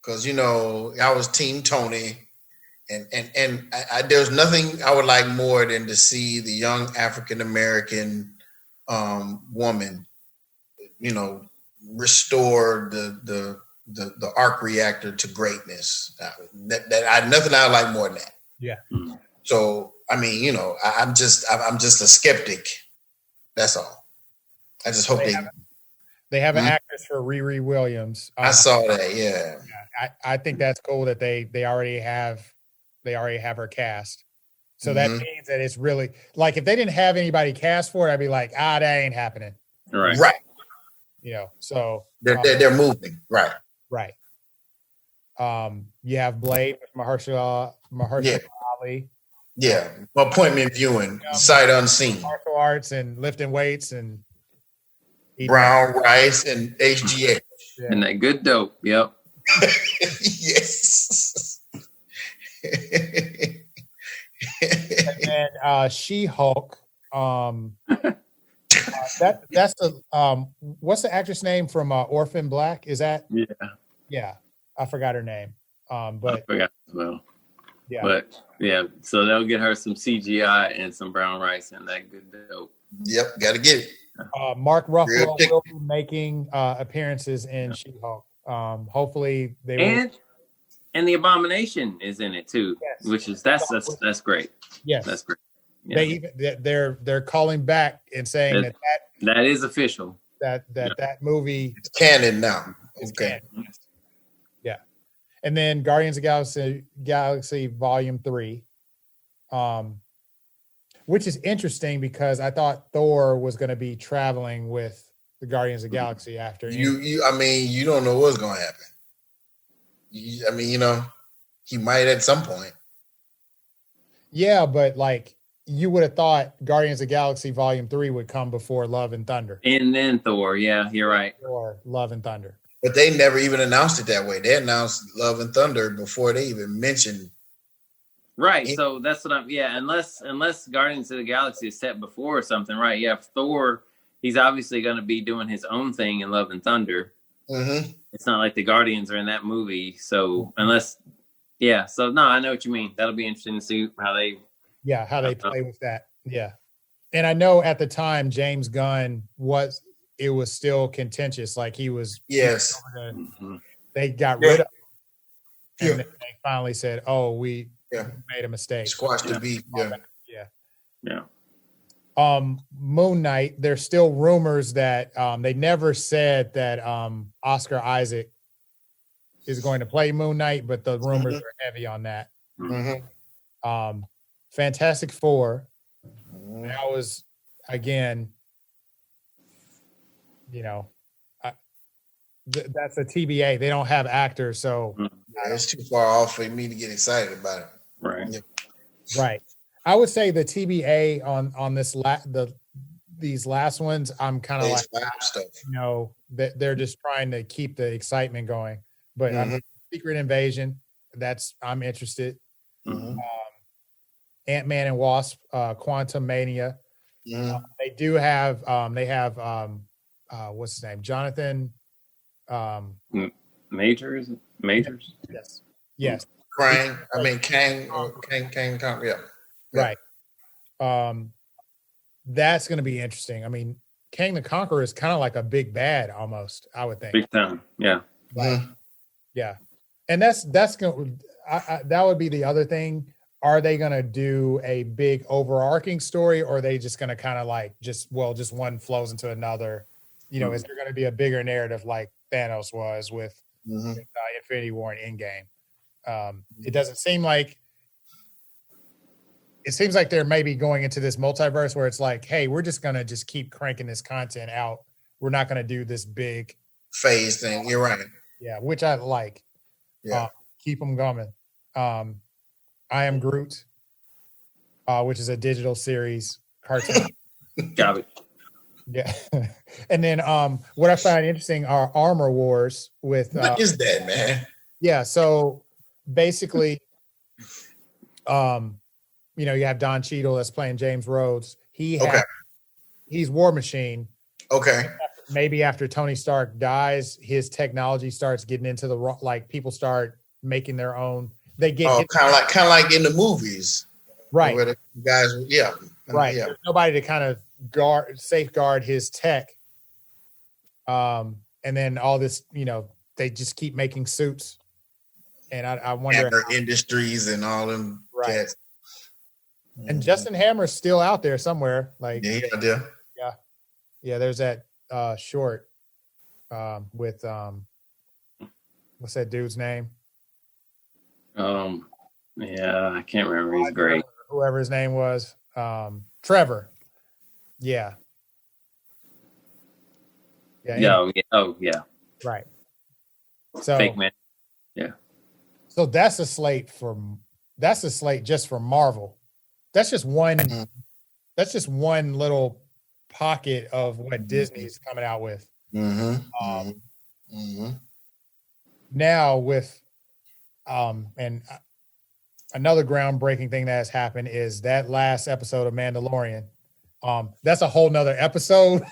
because I was Team Tony, and there's nothing I would like more than to see the young African American woman, restore the arc reactor to greatness. Nothing I like more than that. Yeah. So I'm just a skeptic. That's all. I just hope they have an actress for Riri Williams. I saw that. Yeah. I think that's cool that they already have her cast. So that means that it's really like if they didn't have anybody cast for it, I'd be like, that ain't happening. Right. So they're moving. Right. Right. You have Blade with Mahershala Ali. Yeah. Appointment viewing, sight unseen. Martial arts and lifting weights and brown rice and HGH. Yeah. And that good dope. Yep. Yes. And then She-Hulk. That's the what's the actress name from Orphan Black? Is that? Yeah. I forgot her name. But I forgot as well. Yeah. But yeah, so they'll get her some CGI and some brown rice and that good dope. Yep, gotta get it. Mark Ruffalo will be making appearances in She-Hulk. Hopefully they will. And the Abomination is in it too, which is that's great. Yes, that's great. Yeah. They're calling back and saying that is official. That movie is canon now. Okay. Canon. Yeah, and then Guardians of Galaxy Volume 3, which is interesting because I thought Thor was going to be traveling with the Guardians of the Galaxy after. You don't know what's going to happen. He might at some point. Yeah, but like you would have thought Guardians of the Galaxy Volume 3 would come before Love and Thunder. And then Thor, yeah, you're right. Or Love and Thunder. But they never even announced it that way. They announced Love and Thunder before they even mentioned. Right, so that's what unless Guardians of the Galaxy is set before or something, right? Yeah, Thor, he's obviously going to be doing his own thing in Love and Thunder. Mm-hmm. It's not like the Guardians are in that movie, so I know what you mean. That'll be interesting to see how they play with that. Yeah, and I know at the time James Gunn was still contentious, like he was. Yes, they got rid of him, and they finally said, "Oh, we made a mistake." Squash the beat. Yeah. Moon Knight. There's still rumors that they never said that Oscar Isaac is going to play Moon Knight, but the rumors are heavy on that. Mm-hmm. Fantastic Four. That was again, that's a TBA. They don't have actors, so it's too far off for me to get excited about it. Right. Yeah. Right. I would say the TBA on these last ones, I'm kind of like stuff. That they're just trying to keep the excitement going. But Secret Invasion, I'm interested. Mm-hmm. Ant-Man and Wasp, Quantum Mania. Mm-hmm. They do have what's his name? Jonathan Majors. Yes. Kang. Yeah. Right. That's going to be interesting. I mean, Kang the Conqueror is kind of like a big bad almost, I would think. Big time. Yeah. Like, yeah. And that's going to, that would be the other thing. Are they going to do a big overarching story, or are they just going to kind of like just one flows into another? Is there going to be a bigger narrative like Thanos was with Infinity War and Endgame? It doesn't seem like. It seems like they're maybe going into this multiverse where it's like, hey, we're just going to just keep cranking this content out. We're not going to do this big phase thing. You're right. Yeah, which I like. Yeah. Keep them coming. I Am Groot, which is a digital series cartoon. Got it. Yeah. And then what I find interesting are Armor Wars with. What is that, man? Yeah. So basically, you have Don Cheadle that's playing James Rhodes. He's War Machine. Okay. maybe after Tony Stark dies, his technology starts getting into the like people start making their own. They get kind of like in the movies, right? Where the guys, Right. yeah. There's nobody to kind of safeguard his tech. And then all this, they just keep making suits. And I wonder Hammer Industries and all them cats. And Justin Hammer's still out there somewhere. Like yeah. There's that short with what's that dude's name? I can't remember. He's great. Whoever his name was, Trevor. Yeah. Yeah. Oh yeah. Right. So Fake man. Yeah. So that's a slate just for Marvel. That's just one. That's just one little pocket of what Disney's coming out with. Now with, and another groundbreaking thing that has happened is that last episode of Mandalorian. That's a whole nother episode,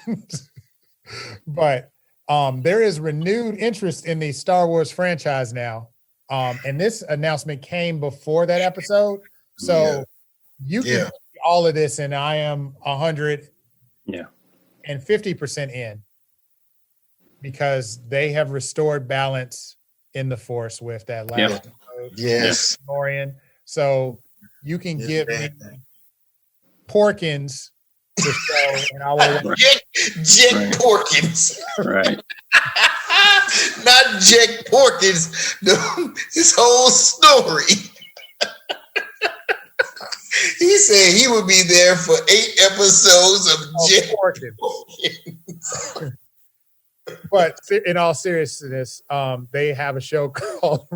but there is renewed interest in the Star Wars franchise now. And this announcement came before that episode. So you can see all of this, and I am 150% in because they have restored balance in the Force with that last episode. Yes. Mandalorian. So you can give me Porkins to show, and I will Jack Porkins. Right. Not Jack Porkins. His whole story. He said he would be there for 8 episodes of Jack Porkins. But in all seriousness, they have a show called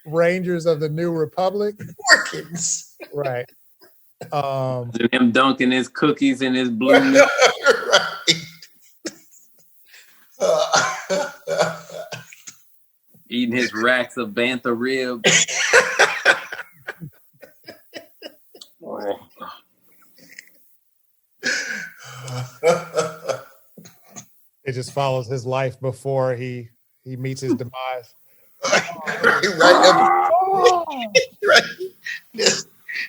Rangers of the New Republic. Porkins. Right. Him dunking his cookies in his blue milk. Eating his racks of bantha rib. It just follows his life before he meets his demise. Right.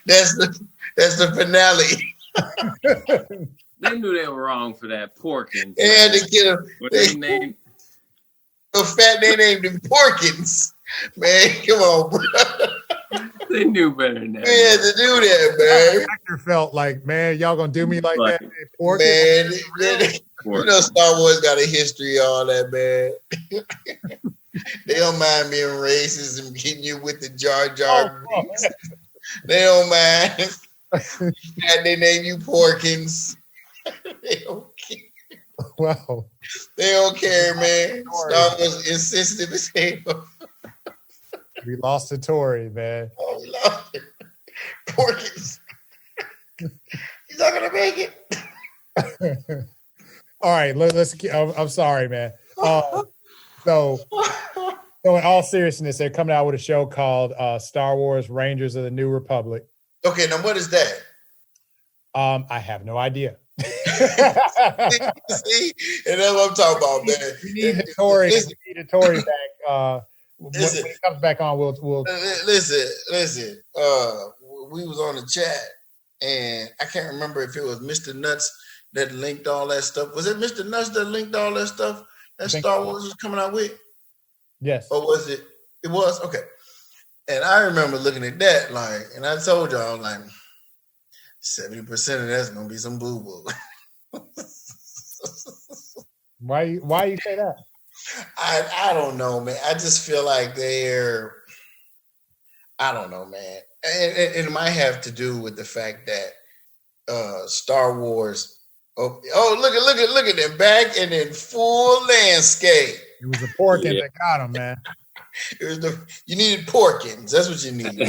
That's the finale. They knew they were wrong for that Porkins. They had to get him. What they named? So fat they named him Porkins. Man, come on, bro. They knew better than that. They had to do that, man. The actor felt like, man, y'all gonna do me like that? Porkins? Man, you know Star Wars got a history of all that, man. They don't mind being racist and getting you with the Jar Jar. They don't mind. And they name you Porkins. They don't care. Wow. They don't care, man. Star Wars insensitive as hell. We lost to Tory, man. Oh, we lost it. Porkins. He's not gonna make it. All right, let's. I'm sorry, man. So in all seriousness, they're coming out with a show called Star Wars Rangers of the New Republic. Okay, now what is that? I have no idea. See, and that's what I'm talking about, man. We need Tory back. When he comes back on, we'll listen. We was on the chat, and I can't remember if it was Mr. Nuts that linked all that stuff. Was it Mr. Nuts that linked all that stuff that Star Wars was coming out with? Yes. Or was it? It was? Okay. And I remember looking at that, like, and I told y'all, like, 70% of that's gonna be some boo-boo. Why you say that? I don't know, man. I just feel like I don't know, man. And it might have to do with the fact that Star Wars. Oh, look at them back and in full landscape. It was the Porkins that got him, man. It was you needed Porkins. That's what you needed.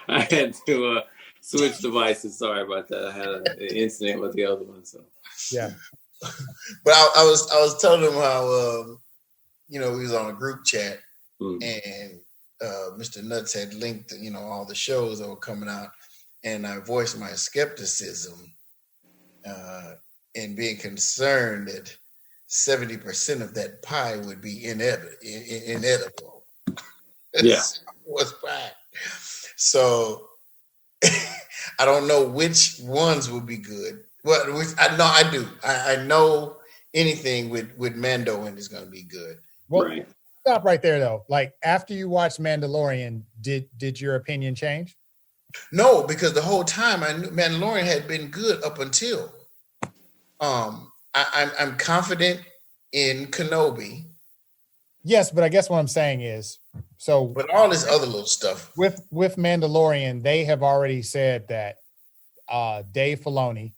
I had to switch devices. Sorry about that. I had an incident with the other one. So yeah. But I was telling him how we was on a group chat and Mr. Nuts had linked all the shows that were coming out, and I voiced my skepticism and being concerned that 70% of that pie would be inedible. Yeah. Was pie. So I don't know which ones will be good. Well, I do. I know anything with Mando in is going to be good. Well, Right. stop right there though. Like after you watched Mandalorian, did your opinion change? No, because the whole time I knew Mandalorian had been good up until. I'm confident in Kenobi. Yes, but I guess what I'm saying is, so but all this other little stuff with Mandalorian, they have already said that Dave Filoni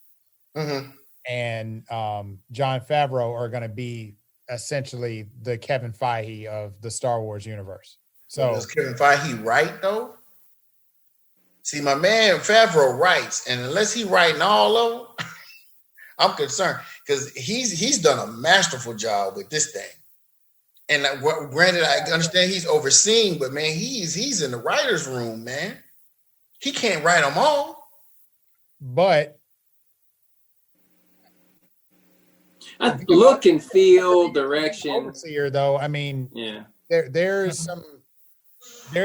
and Jon Favreau are going to be essentially the Kevin Feige of the Star Wars universe. So does Kevin Feige write though? See, my man Favreau writes, and unless he writing all of them, I'm concerned because he's done a masterful job with this thing. And granted, I understand he's overseeing, but man, he's in the writer's room, man. He can't write them all. But look and feel, direction. Overseer, though, I mean, yeah, there's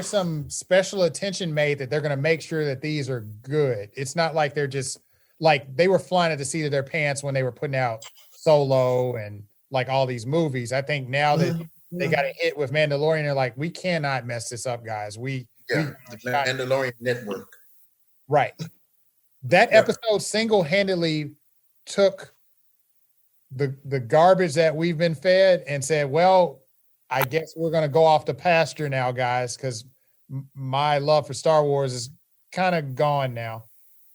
some special attention made that they're going to make sure that these are good. It's not like they're just like they were flying at the seat of their pants when they were putting out Solo and like all these movies. I think now that they got a hit with Mandalorian, they're like, we cannot mess this up, guys. The Mandalorian network. Right. That episode single-handedly took the garbage that we've been fed and said, well, I guess we're going to go off the pasture now, guys, because my love for Star Wars is kind of gone now.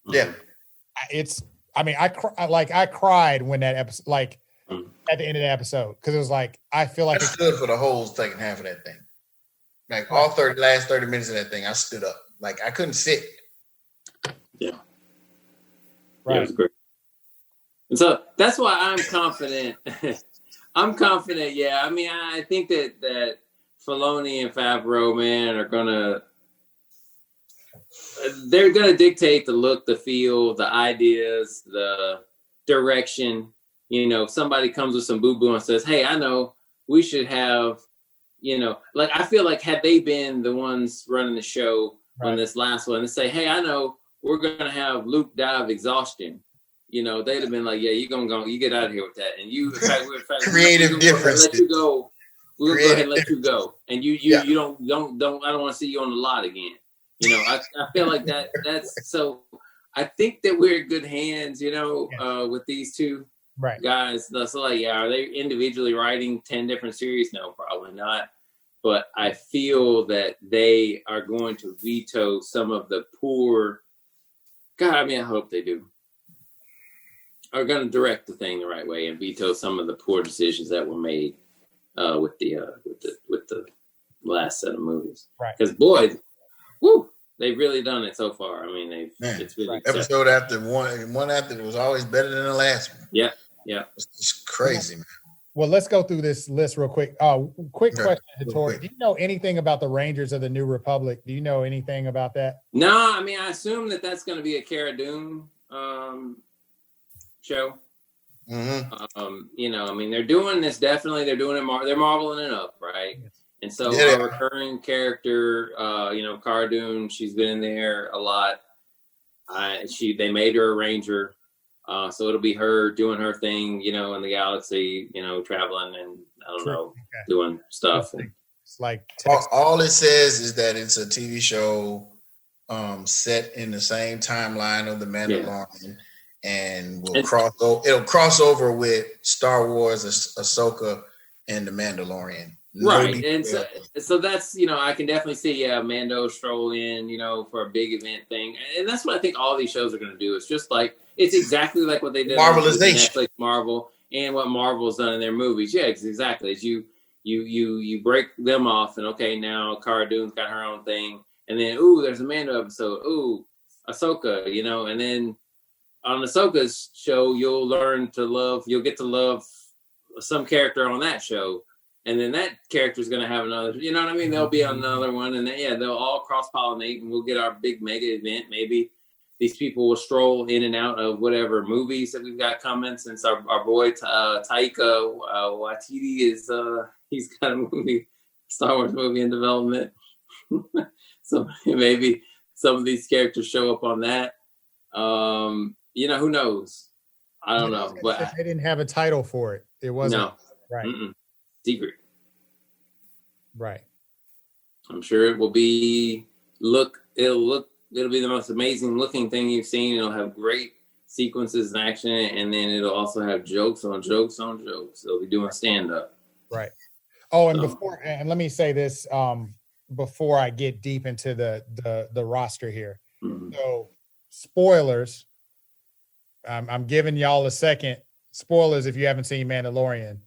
Yeah. I cried when that episode, like at the end of the episode, because it was like, I feel like I stood for the whole second half of that thing. Like all last 30 minutes of that thing, I stood up. Like I couldn't sit. Yeah. Right. Yeah, it was great. And so that's why I'm confident. I'm confident. Yeah. I mean, I think that Filoni and Favreau, man, they're going to dictate the look, the feel, the ideas, the direction. You know, if somebody comes with some boo-boo and says, hey, I know we should have, like, I feel like had they been the ones running the show on this last one and say, hey, I know we're going to have Luke die of exhaustion. They'd have been like, yeah, you get out of here with that. And you, in fact, creative difference. Let you go. We'll go ahead and let you go. And you don't, I don't want to see you on the lot again. I feel like that's so I think that we're in good hands, with these two guys. So like, are they individually writing 10 different series? No, probably not. But I feel that they are going to veto some of the poor. God, I mean, I hope they do. Are going to direct the thing the right way and veto some of the poor decisions that were made with the last set of movies. Right. Because boy, they've really done it so far. I mean, it's really episode after one after it was always better than the last one. Yeah. It's crazy, man. Well, let's go through this list real quick. Quick question, Hattori. Do you know anything about the Rangers of the New Republic? Do you know anything about that? No, I mean, I assume that's going to be a Cara Dune show. I mean, they're doing this definitely. They're doing it. They're marveling it up, right? Yes. And so a recurring character, Cara Dune, she's been in there a lot. They made her a ranger, so it'll be her doing her thing, in the galaxy, traveling and doing stuff. It's like all it says is that it's a TV show set in the same timeline of the Mandalorian. Yeah. And it'll cross over with Star Wars, Ahsoka, and the Mandalorian. Right. And so that's, I can definitely see, Mando stroll in, for a big event thing. And that's what I think all these shows are going to do. It's just like, it's exactly like what they did on Netflix Marvel and what Marvel's done in their movies. Yeah, exactly. As you break them off and okay, now Cara Dune's got her own thing. And then, there's a Mando episode. Ahsoka, and then on Ahsoka's show, you'll get to love some character on that show. And then that character is going to have another, you know what I mean? They'll be on another one and then, they'll all cross pollinate and we'll get our big mega event maybe these people will stroll in and out of whatever movies that we've got coming. Since our boy Taika Waititi is he's got a Star Wars movie in development. So maybe some of these characters show up on that. Who knows? I don't know. But they didn't have a title for it. It wasn't. No. Right. Secret. Right. I'm sure it will be it'll be the most amazing looking thing you've seen. It'll have great sequences and action, and then it'll also have jokes on jokes on jokes. They'll be doing stand up. Right. Oh, and let me say this before I get deep into the roster here. Mm-hmm. So spoilers. I'm giving y'all a second. Spoilers if you haven't seen Mandalorian.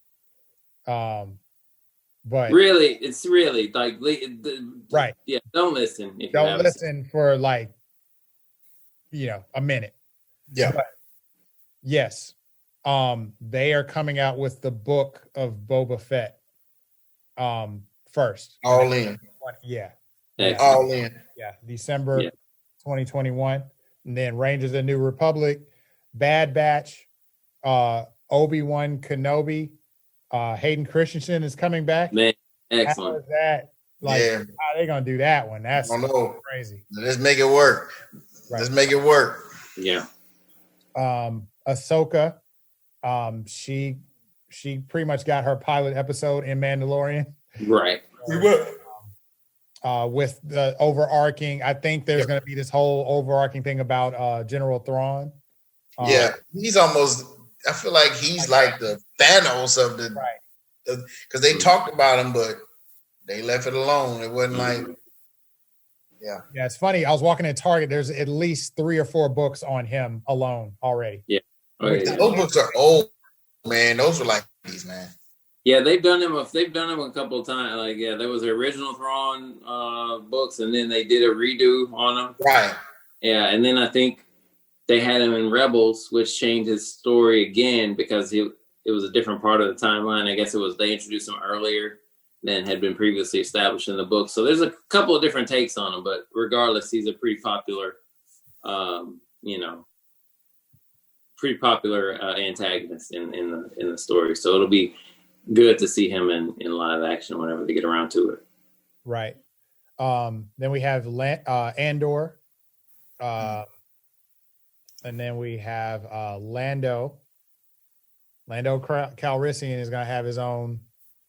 But it's really like right. Yeah, don't listen. Don't listen for a minute. Yeah. But yes. They are coming out with the book of Boba Fett. First. All in. Yeah. All in. Yeah. December 2021. And then Rangers of the New Republic, Bad Batch, Obi-Wan Kenobi, Hayden Christensen is coming back. Man, excellent. How is that? How are they gonna do that one? That's crazy. Let's make it work. Right. Let's make it work. Yeah. Ahsoka, she pretty much got her pilot episode in Mandalorian. Right. With the overarching, I think there's going to be this whole overarching thing about General Thrawn. He's almost. I feel like he's like the Thanos of the, because they talked about him, but they left it alone. It wasn't like, yeah. It's funny. I was walking in Target. There's at least 3 or 4 books on him alone already. Yeah. Those books are old, man. Those were like these, man. Yeah, they've done them a couple of times. Like, there was the original Thrawn books, and then they did a redo on them. Right. Yeah, and then I think they had him in Rebels, which changed his story again because it was a different part of the timeline. I guess they introduced him earlier than had been previously established in the book. So there's a couple of different takes on him, but regardless, he's a pretty popular, antagonist in the story. So it'll be good to see him in live action whenever they get around to it. Right. Then we have Andor. And then we have Lando. Lando Calrissian is going to have his own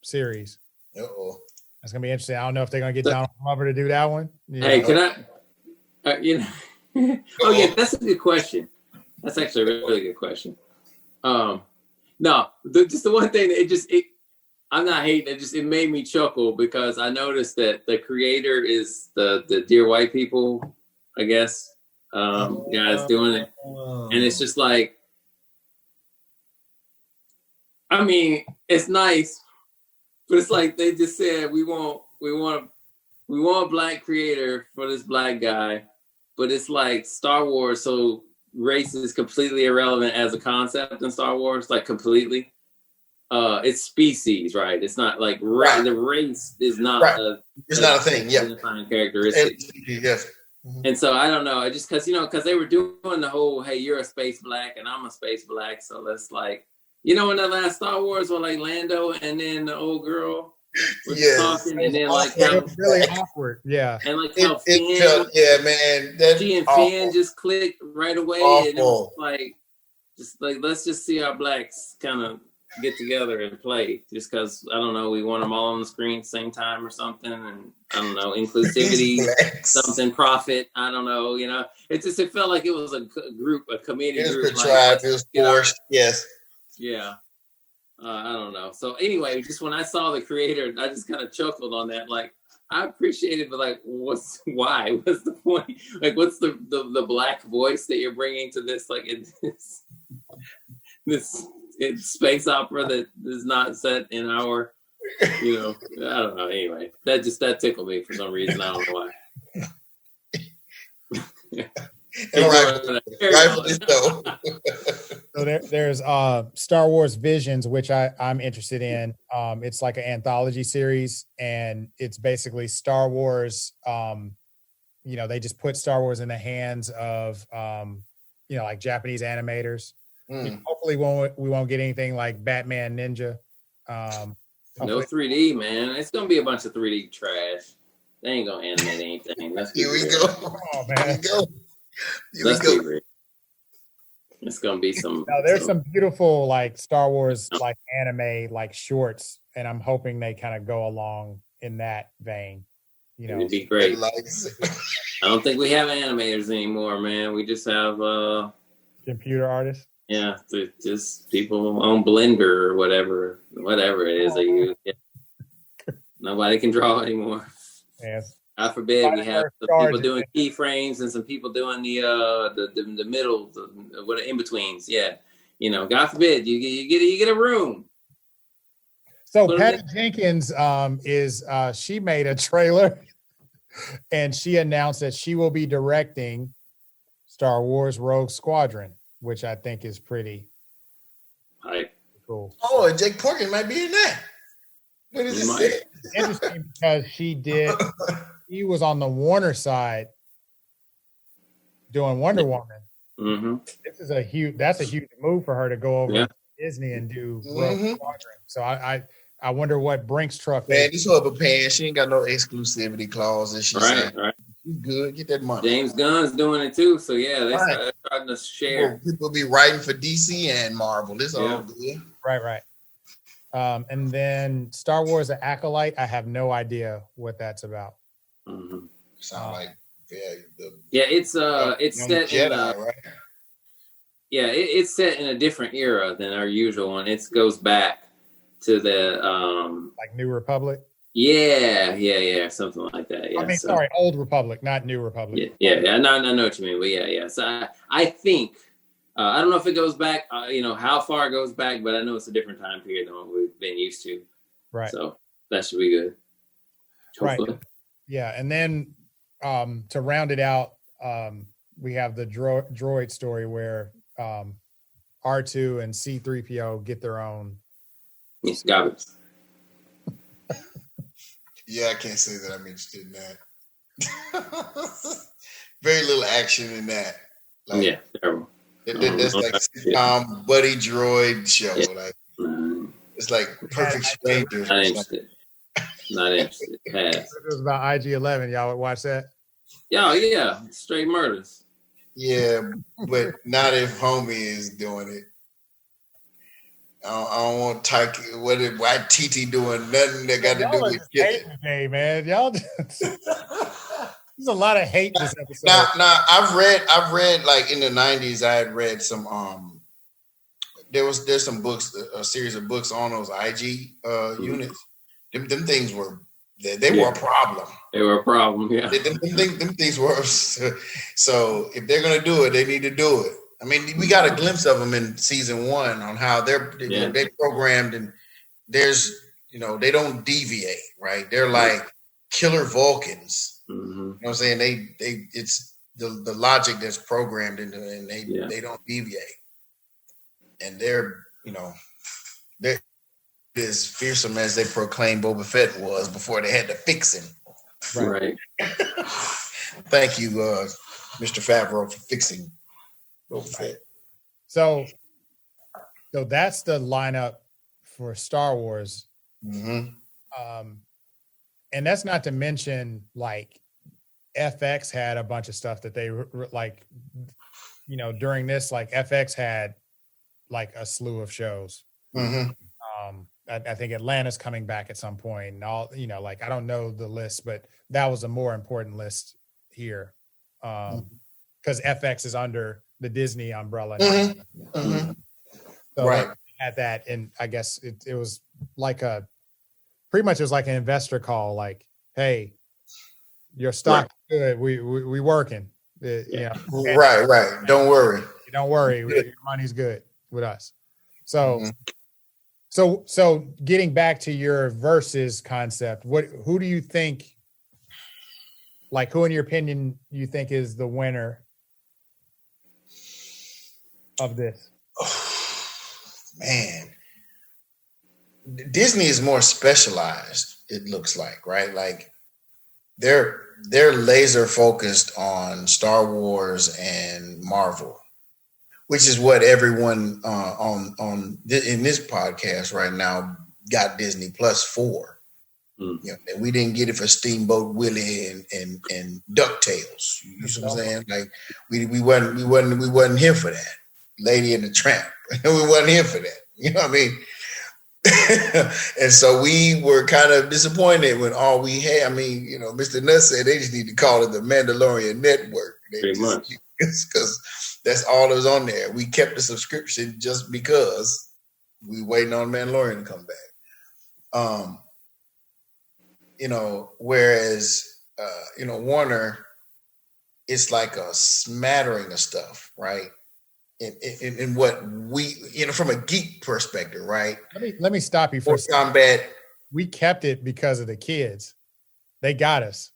series. Uh-oh. That's going to be interesting. I don't know if they're going to get Donald Glover to do that one. Hey, can I? Oh, yeah, that's a good question. That's actually a really good question. No, just the one thing that I'm not hating it. It made me chuckle because I noticed that the creator is the Dear White People, I guess. Guys doing it, and it's just like, I mean, it's nice, but it's like they just said we want a black creator for this black guy, but it's like Star Wars, so race is completely irrelevant as a concept in Star Wars, like completely. It's species, right? It's not like the race is not it's not a thing. Yeah, characteristic. Yes. And so I don't know. I just because they were doing the whole, hey, you're a space black and I'm a space black, so let's like, in the last Star Wars where like Lando and then the old girl was talking, and then like it was really awkward, and like how she and Finn just clicked right away, and it was like let's just see our blacks kind of get together and play, just because I don't know, we want them all on the screen at the same time or something, and I don't know, inclusivity, something profit, I don't know, it felt like it was a comedian group. It was forced, yes. Yeah. I don't know. So anyway, just when I saw the creator, I just kind of chuckled on that. Like, I appreciate it, but like, what's the point? Like, what's the black voice that you're bringing to this, like, this space opera that is not set in our, I don't know. Anyway, that tickled me for some reason. I don't know why. So there's Star Wars Visions, which I'm interested in. It's like an anthology series, and it's basically Star Wars, they just put Star Wars in the hands of, like Japanese animators. Hopefully we won't get anything like Batman Ninja. No 3D, man. It's gonna be a bunch of 3D trash. They ain't gonna animate anything. Here we go. Oh man. Let's be real. It's gonna be some. No, there's some beautiful like Star Wars like anime like shorts, and I'm hoping they kind of go along in that vein. It'd be great. I don't think we have animators anymore, man. We just have computer artists. Yeah, just people on Blender or whatever it is they use. Yeah. Nobody can draw anymore. Yes. God forbid we have some people doing keyframes and some people doing the middle, what in betweens. Yeah, God forbid you get a room. So Patty Jenkins she made a trailer, and she announced that she will be directing Star Wars Rogue Squadron, which I think is pretty cool. Oh, and Jake Portman might be in that. What is it? Interesting because he was on the Warner side doing Wonder Woman. Mm-hmm. That's a huge move for her to go over to Disney and do Rogue Squadron. So I wonder what Brink's truck. Man, this whole paying. She ain't got no exclusivity clauses. She said, right. She's good. Get that money. James Gunn's doing it too. So yeah, they're starting to share. People be writing for DC and Marvel. It's all good. Right. And then Star Wars: The Acolyte. I have no idea what that's about. Mm-hmm. Sound like it's set Jedi, in right? Yeah, it's set in a different era than our usual one. It goes back to the like New Republic. Yeah, something like that. Yeah, sorry, Old Republic, not New Republic. Yeah. No, I know what you mean, but yeah. So I think I don't know if it goes back, how far it goes back, but I know it's a different time period than what we've been used to. Right. So that should be good. Hopefully. Right. Yeah, and then to round it out, we have the droid story where R2 and C-3PO get their own. It's garbage. Yeah, I can't say that I'm interested in that. Very little action in that. Terrible. That's like a sitcom buddy droid show. Yeah. Like it's like Perfect Strangers. Not interested. Pass. It was about IG-11. Y'all would watch that? Yeah. Straight murders. Yeah, but not if homie is doing it. I don't want Taiki. Why TT doing nothing that got to do with killing? Hey man, y'all. There's a lot of hate this episode. Now I've read like in the 90s. I had read some. There's some books, a series of books on those IG units. Them things were were a problem. They were a problem. Yeah. Them things were. So if they're gonna do it, they need to do it. I mean, we got a glimpse of them in season 1 on how they're programmed, and there's they don't deviate, right? They're like killer Vulcans. Mm-hmm. You know what I'm saying? They it's the logic that's programmed into it, and they don't deviate. And they're as fearsome as they proclaimed Boba Fett was before they had to fix him. Right. Thank you, Mr. Favreau, for fixing Boba Fett. So that's the lineup for Star Wars. Mm-hmm. And that's not to mention like FX had a bunch of stuff that they like, during this, like FX had like a slew of shows. Mm-hmm. I think Atlanta's coming back at some point, and all like I don't know the list, but that was a more important list here, because FX is under the Disney umbrella. Mm-hmm. Mm-hmm. So right. At that, and I guess it was like pretty much it was like an investor call, like, hey, your stock is good, we working, right. Don't worry, your money's good with us. So. Mm-hmm. So getting back to your VERZUZ concept, who do you think, like who in your opinion you think is the winner of this? Oh, man, Disney is more specialized, it looks like, right? Like they're laser focused on Star Wars and Marvel, which is what everyone in this podcast right now got Disney Plus for. You know, and we didn't get it for Steamboat Willie and DuckTales. You know what I'm saying? Like we wasn't here for that. Lady and the Tramp. We wasn't here for that. You know what I mean? And so we were kind of disappointed when all we had. I mean, you know, Mr. Nuss said they just need to call it the Mandalorian Network. Pretty much. Because that's all that was on there. We kept the subscription just because we waiting on Mandalorian to come back. You know, whereas you know, Warner, it's like a smattering of stuff, right? In what we, you know, from a geek perspective, right? Let me stop you for a second. Combat. We kept it because of the kids. They got us.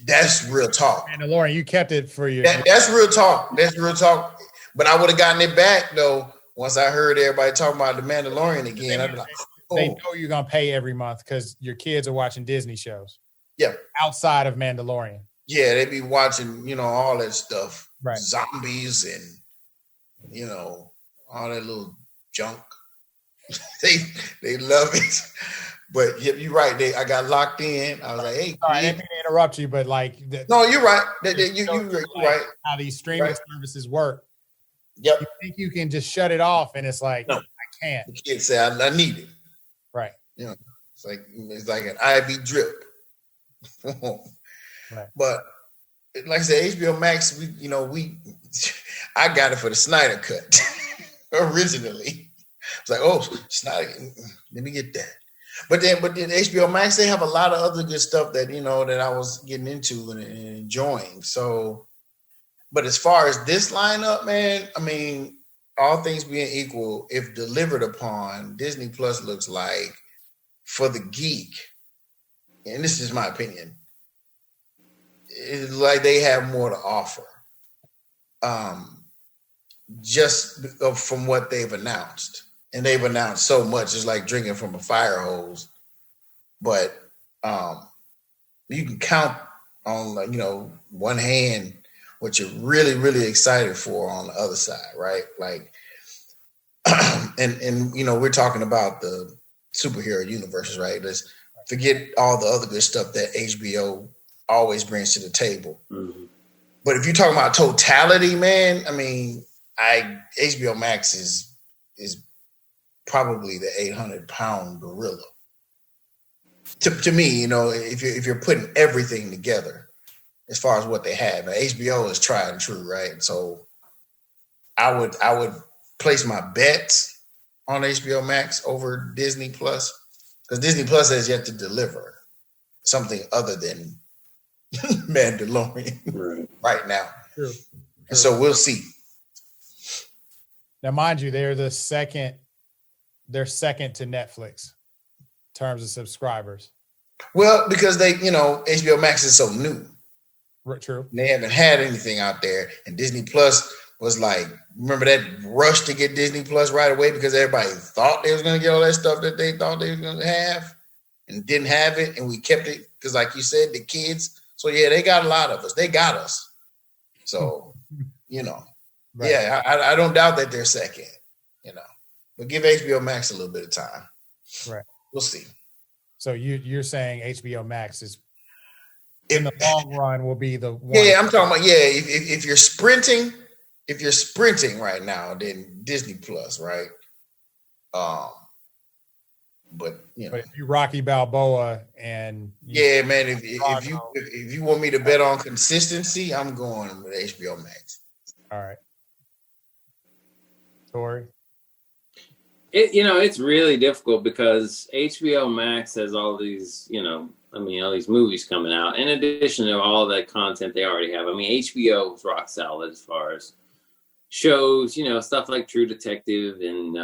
That's real talk. Mandalorian, you kept it for your. That's real talk. That's real talk. But I would have gotten it back though once I heard everybody talking about the Mandalorian again. I'd be like, oh. They know you're gonna pay every month because your kids are watching Disney shows. Yeah. Outside of Mandalorian. Yeah, they be watching, you know, all that stuff. Right. Zombies and, you know, all that little junk. they love it. But you're right. I got locked in. I was like, hey, sorry, I didn't mean to interrupt you, but like, no, you're right. You're right. How these streaming services work. Yep. You think you can just shut it off, and it's like, no, I can't. The kids say I need it. Right. You know, it's like an IV drip. Right. But like I said, HBO Max, I got it for the Snyder cut originally. It's like, oh, Snyder, let me get that. But then HBO Max, they have a lot of other good stuff that, you know, that I was getting into and enjoying. So, but as far as this lineup, man, I mean, all things being equal, if delivered upon, Disney Plus looks like, for the geek, and this is my opinion, it's like they have more to offer. Just from what they've announced. And they've announced so much, it's like drinking from a fire hose. But you can count on, you know, one hand what you're really, really excited for on the other side, right? Like, and you know, we're talking about the superhero universes, right? Let's forget all the other good stuff that HBO always brings to the table. Mm-hmm. But if you're talking about totality, man, I mean, HBO Max is probably the 800-pound gorilla. To me, you know, if you're putting everything together as far as what they have, now, HBO is tried and true, right? So I would place my bets on HBO Max over Disney Plus, because Disney Plus has yet to deliver something other than Mandalorian right now. True. And so we'll see. Now, mind you, they're second to Netflix in terms of subscribers. Well, because they, you know, HBO Max is so new. True. They haven't had anything out there. And Disney Plus was like, remember that rush to get Disney Plus right away because everybody thought they was going to get all that stuff that they thought they were going to have and didn't have it. And we kept it because, like you said, the kids. So, yeah, they got a lot of us. They got us. So, you know, right. Yeah, I don't doubt that they're second, you know. But give HBO Max a little bit of time. Right. We'll see. So you're saying HBO Max is in the long run will be the one. Yeah, I'm talking about, if you're sprinting right now, then Disney Plus, right? But you know, but if you Rocky Balboa and man, if you want me to bet on consistency, I'm going with HBO Max. All right. Tori? It's really difficult because HBO Max has all these, all these movies coming out. In addition to all that content they already have. I mean, HBO is rock solid as far as shows, stuff like True Detective and,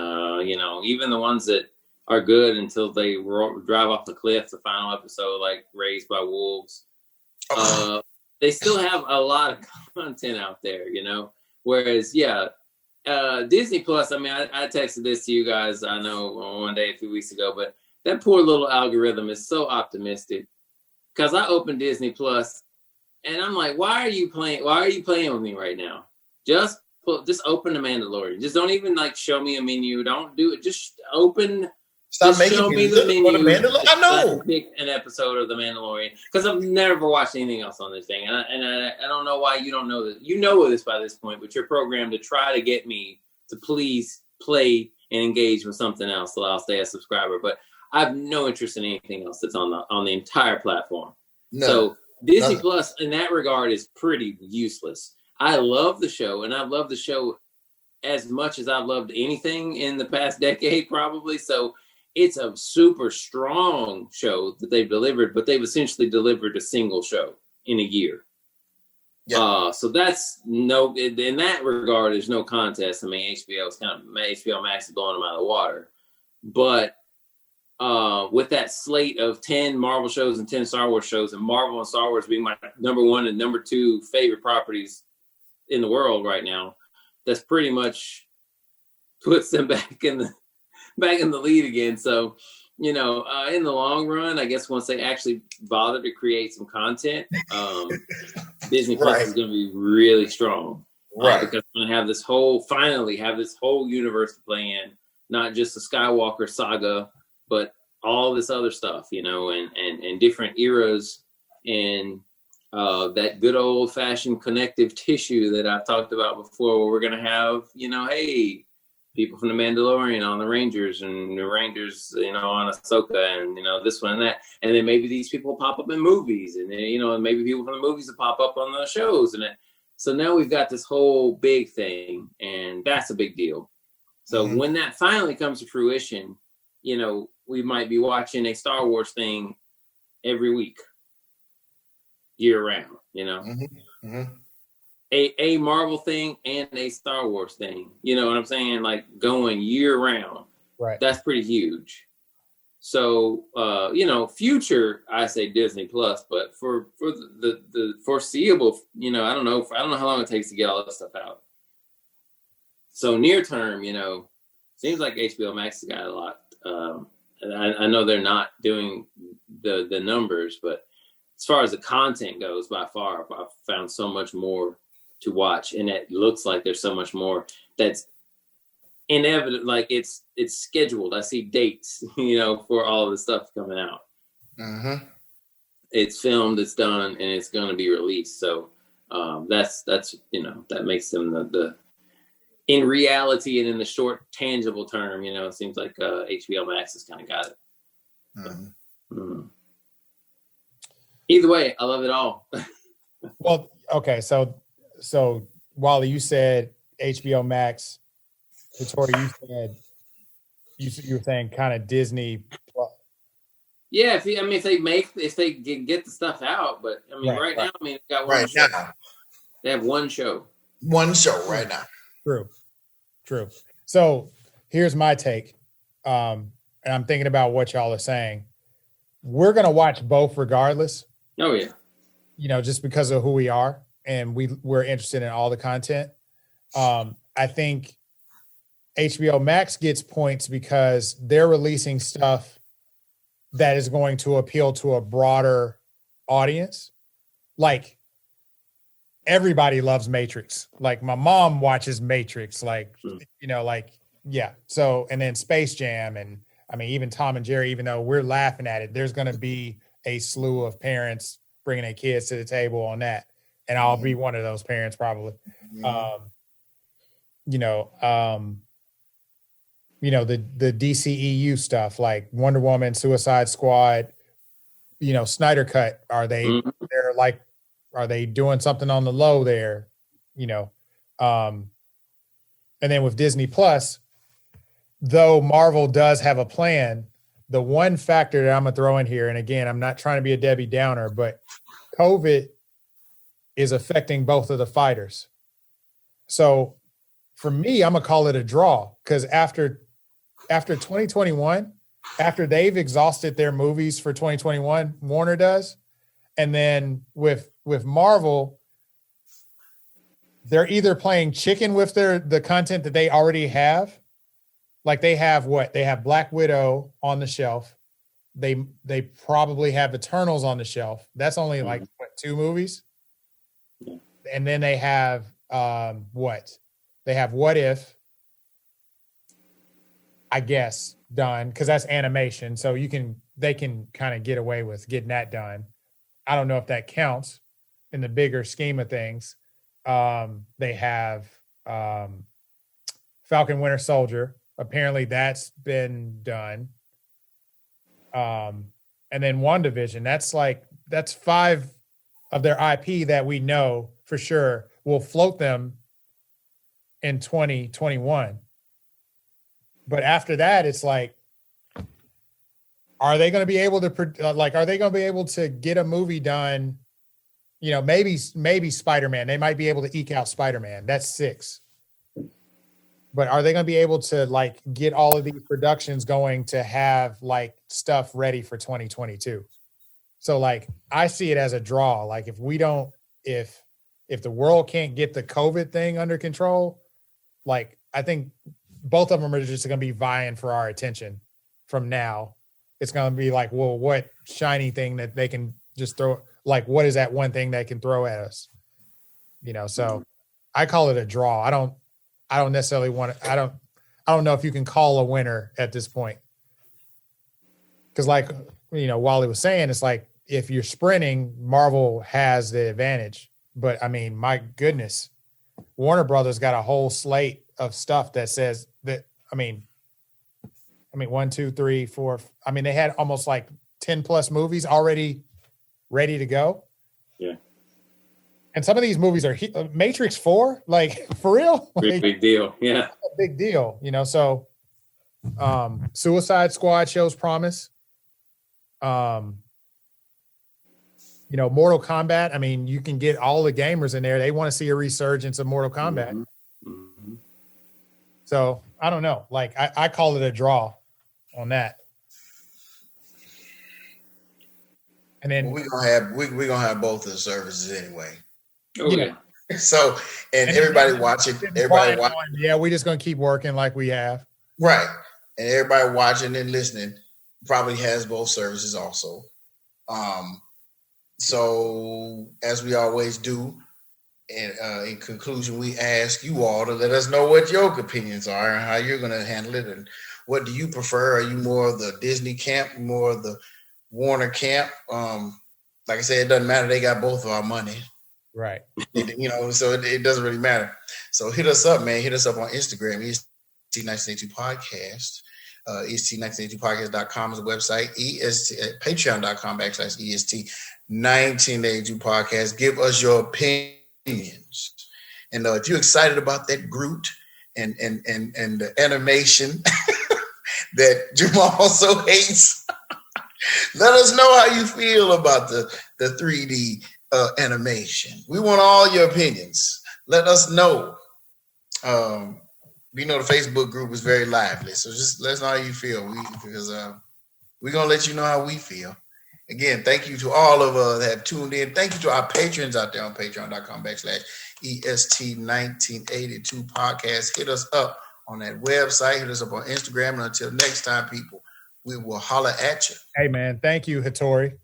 even the ones that are good until they drive off the cliff, the final episode, like Raised by Wolves. They still have a lot of content out there, whereas, Disney Plus, I mean, I texted this to you guys, I know, one day, a few weeks ago, but that poor little algorithm is so optimistic. because I opened Disney Plus, and I'm like, why are you playing with me right now? Just open The Mandalorian. Just don't even like show me a menu. Don't do it. Just open. Stop just making show me me the look menu. for The Mandalorian. I know. Pick an episode of The Mandalorian because I've never watched anything else on this thing, and I don't know why you don't know this. You know this by this point, but you're programmed to try to get me to please play and engage with something else, so I'll stay a subscriber. But I have no interest in anything else that's on the entire platform. No, so Disney Plus in that regard is pretty useless. I love the show, and I've loved the show as much as I've loved anything in the past decade, probably. So it's a super strong show that they've delivered, but they've essentially delivered a single show in a year. Yeah. So that's in that regard, there's no contest. I mean, HBO Max is blowing them out of the water. But with that slate of 10 Marvel shows and 10 Star Wars shows, and Marvel and Star Wars being my number 1 and number 2 favorite properties in the world right now, that's pretty much puts them back in the lead again. So, in the long run, I guess once they actually bother to create some content, Disney Plus is going to be really strong, right? Because we're going to finally have this whole universe to play in, not just the Skywalker saga, but all this other stuff, and different eras, and that good old fashioned connective tissue that I've talked about before, where we're going to have, hey, people from The Mandalorian on the Rangers, and the Rangers, on Ahsoka, and, this one and that. And then maybe these people pop up in movies, and then, maybe people from the movies will pop up on the shows. And so now we've got this whole big thing, and that's a big deal. So when that finally comes to fruition, we might be watching a Star Wars thing every week, year round, A Marvel thing and a Star Wars thing. You know what I'm saying? Like going year round. Right. That's pretty huge. So, future, I say Disney Plus, but for the foreseeable, I don't know how long it takes to get all this stuff out. So near term, seems like HBO Max has got a lot. And I know they're not doing the numbers, but as far as the content goes, by far, I've found so much more to watch, and it looks like there's so much more that's inevitable. Like it's scheduled. I see dates, for all of the stuff coming out. It's filmed, it's done, and it's going to be released. So that's that makes them the in reality and in the short tangible term, it seems like HBO Max has kind of got it. Either way, I love it all. Well, okay, so Wally, you said HBO Max. Victoria, you said you were saying kind of Disney. Yeah, if they get the stuff out, but right now, they got one show. Now. They have one show. One show right now. True. So here's my take, and I'm thinking about what y'all are saying. We're gonna watch both regardless. Oh yeah. Just because of who we are, and we're interested in all the content. I think HBO Max gets points because they're releasing stuff that is going to appeal to a broader audience. Like everybody loves Matrix. Like my mom watches Matrix, yeah. So, and then Space Jam, and even Tom and Jerry, even though we're laughing at it, there's going to be a slew of parents bringing their kids to the table on that. And I'll be one of those parents probably. The DCEU stuff like Wonder Woman, Suicide Squad, Snyder Cut. Are they doing something on the low there? And then with Disney Plus, though Marvel does have a plan, the one factor that I'm gonna throw in here, and again, I'm not trying to be a Debbie Downer, but COVID is affecting both of the fighters. So for me, I'm gonna call it a draw, because after 2021, after they've exhausted their movies for 2021, Warner does, and then with Marvel, they're either playing chicken with the content that they already have. Like they have Black Widow on the shelf. they probably have Eternals on the shelf. That's only like what, 2 movies? Yeah. And then they have what? They have What If, I guess, done, because that's animation. So they can kind of get away with getting that done. I don't know if that counts in the bigger scheme of things. They have Falcon Winter Soldier. Apparently that's been done. And then WandaVision. That's 5 of their IP that we know for sure will float them in 2021. But after that, it's like, are they going to be able to get a movie done? You know, maybe Spider-Man. They might be able to eke out Spider-Man. That's 6. But are they going to be able to like get all of these productions going to have like stuff ready for 2022? So like, I see it as a draw. Like if the world can't get the COVID thing under control, like I think both of them are just going to be vying for our attention from now. It's going to be like, well, what shiny thing that they can just throw? Like, what is that one thing they can throw at us? You know, so I call it a draw. I don't necessarily want to, I don't know if you can call a winner at this point. Cause like, you know, Wally was saying, it's like, if you're sprinting, Marvel has the advantage, but I mean, my goodness, Warner Brothers got a whole slate of stuff that says that, I mean, 1, 2, 3, 4. I mean, they had almost like 10 plus movies already ready to go. Yeah. And some of these movies are Matrix 4, like for real. Like, big deal. Yeah. A big deal, you know. So Suicide Squad shows promise. You know, Mortal Kombat. I mean, you can get all the gamers in there. They want to see a resurgence of Mortal Kombat. Mm-hmm. Mm-hmm. So I don't know. Like I call it a draw on that. And then we're gonna have both of the services anyway. Oh yeah. So and everybody watching, yeah, we're just gonna keep working like we have. Right. And everybody watching and listening probably has both services also. So as we always do, and in conclusion, we ask you all to let us know what your opinions are and how you're going to handle it, and what do you prefer? Are you more of the Disney camp, more of the Warner camp? Like I said, it doesn't matter. They got both of our money, right? You know, so it doesn't really matter. So hit us up, man. Hit us up on Instagram, EST1982 Podcast. EST1982podcast.com is the website. Patreon.com/EST1982 Podcast. Give us your opinions. And if you're excited about that Groot and the animation that Jamal so hates, let us know how you feel about the 3D animation. We want all your opinions. Let us know. We know the Facebook group is very lively, so just let us know how you feel. We're gonna let you know how we feel. Again, thank you to all of us that have tuned in. Thank you to our patrons out there on patreon.com/EST1982 Podcast. Hit us up on that website. Hit us up on Instagram. And until next time, people, we will holler at you. Hey, man. Thank you, Hattori,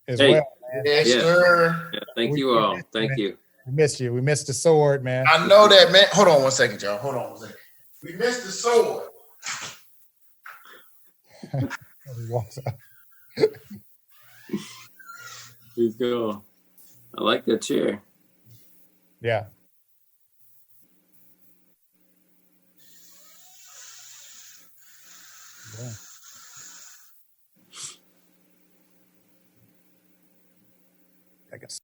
as well, man. Yes, sir. Yeah, thank you all. Thank you. We missed you. We missed the sword, man. I know that, man. Hold on one second, y'all. Hold on one second. We missed the sword. Let's go. I like that chair. Yeah. Yeah.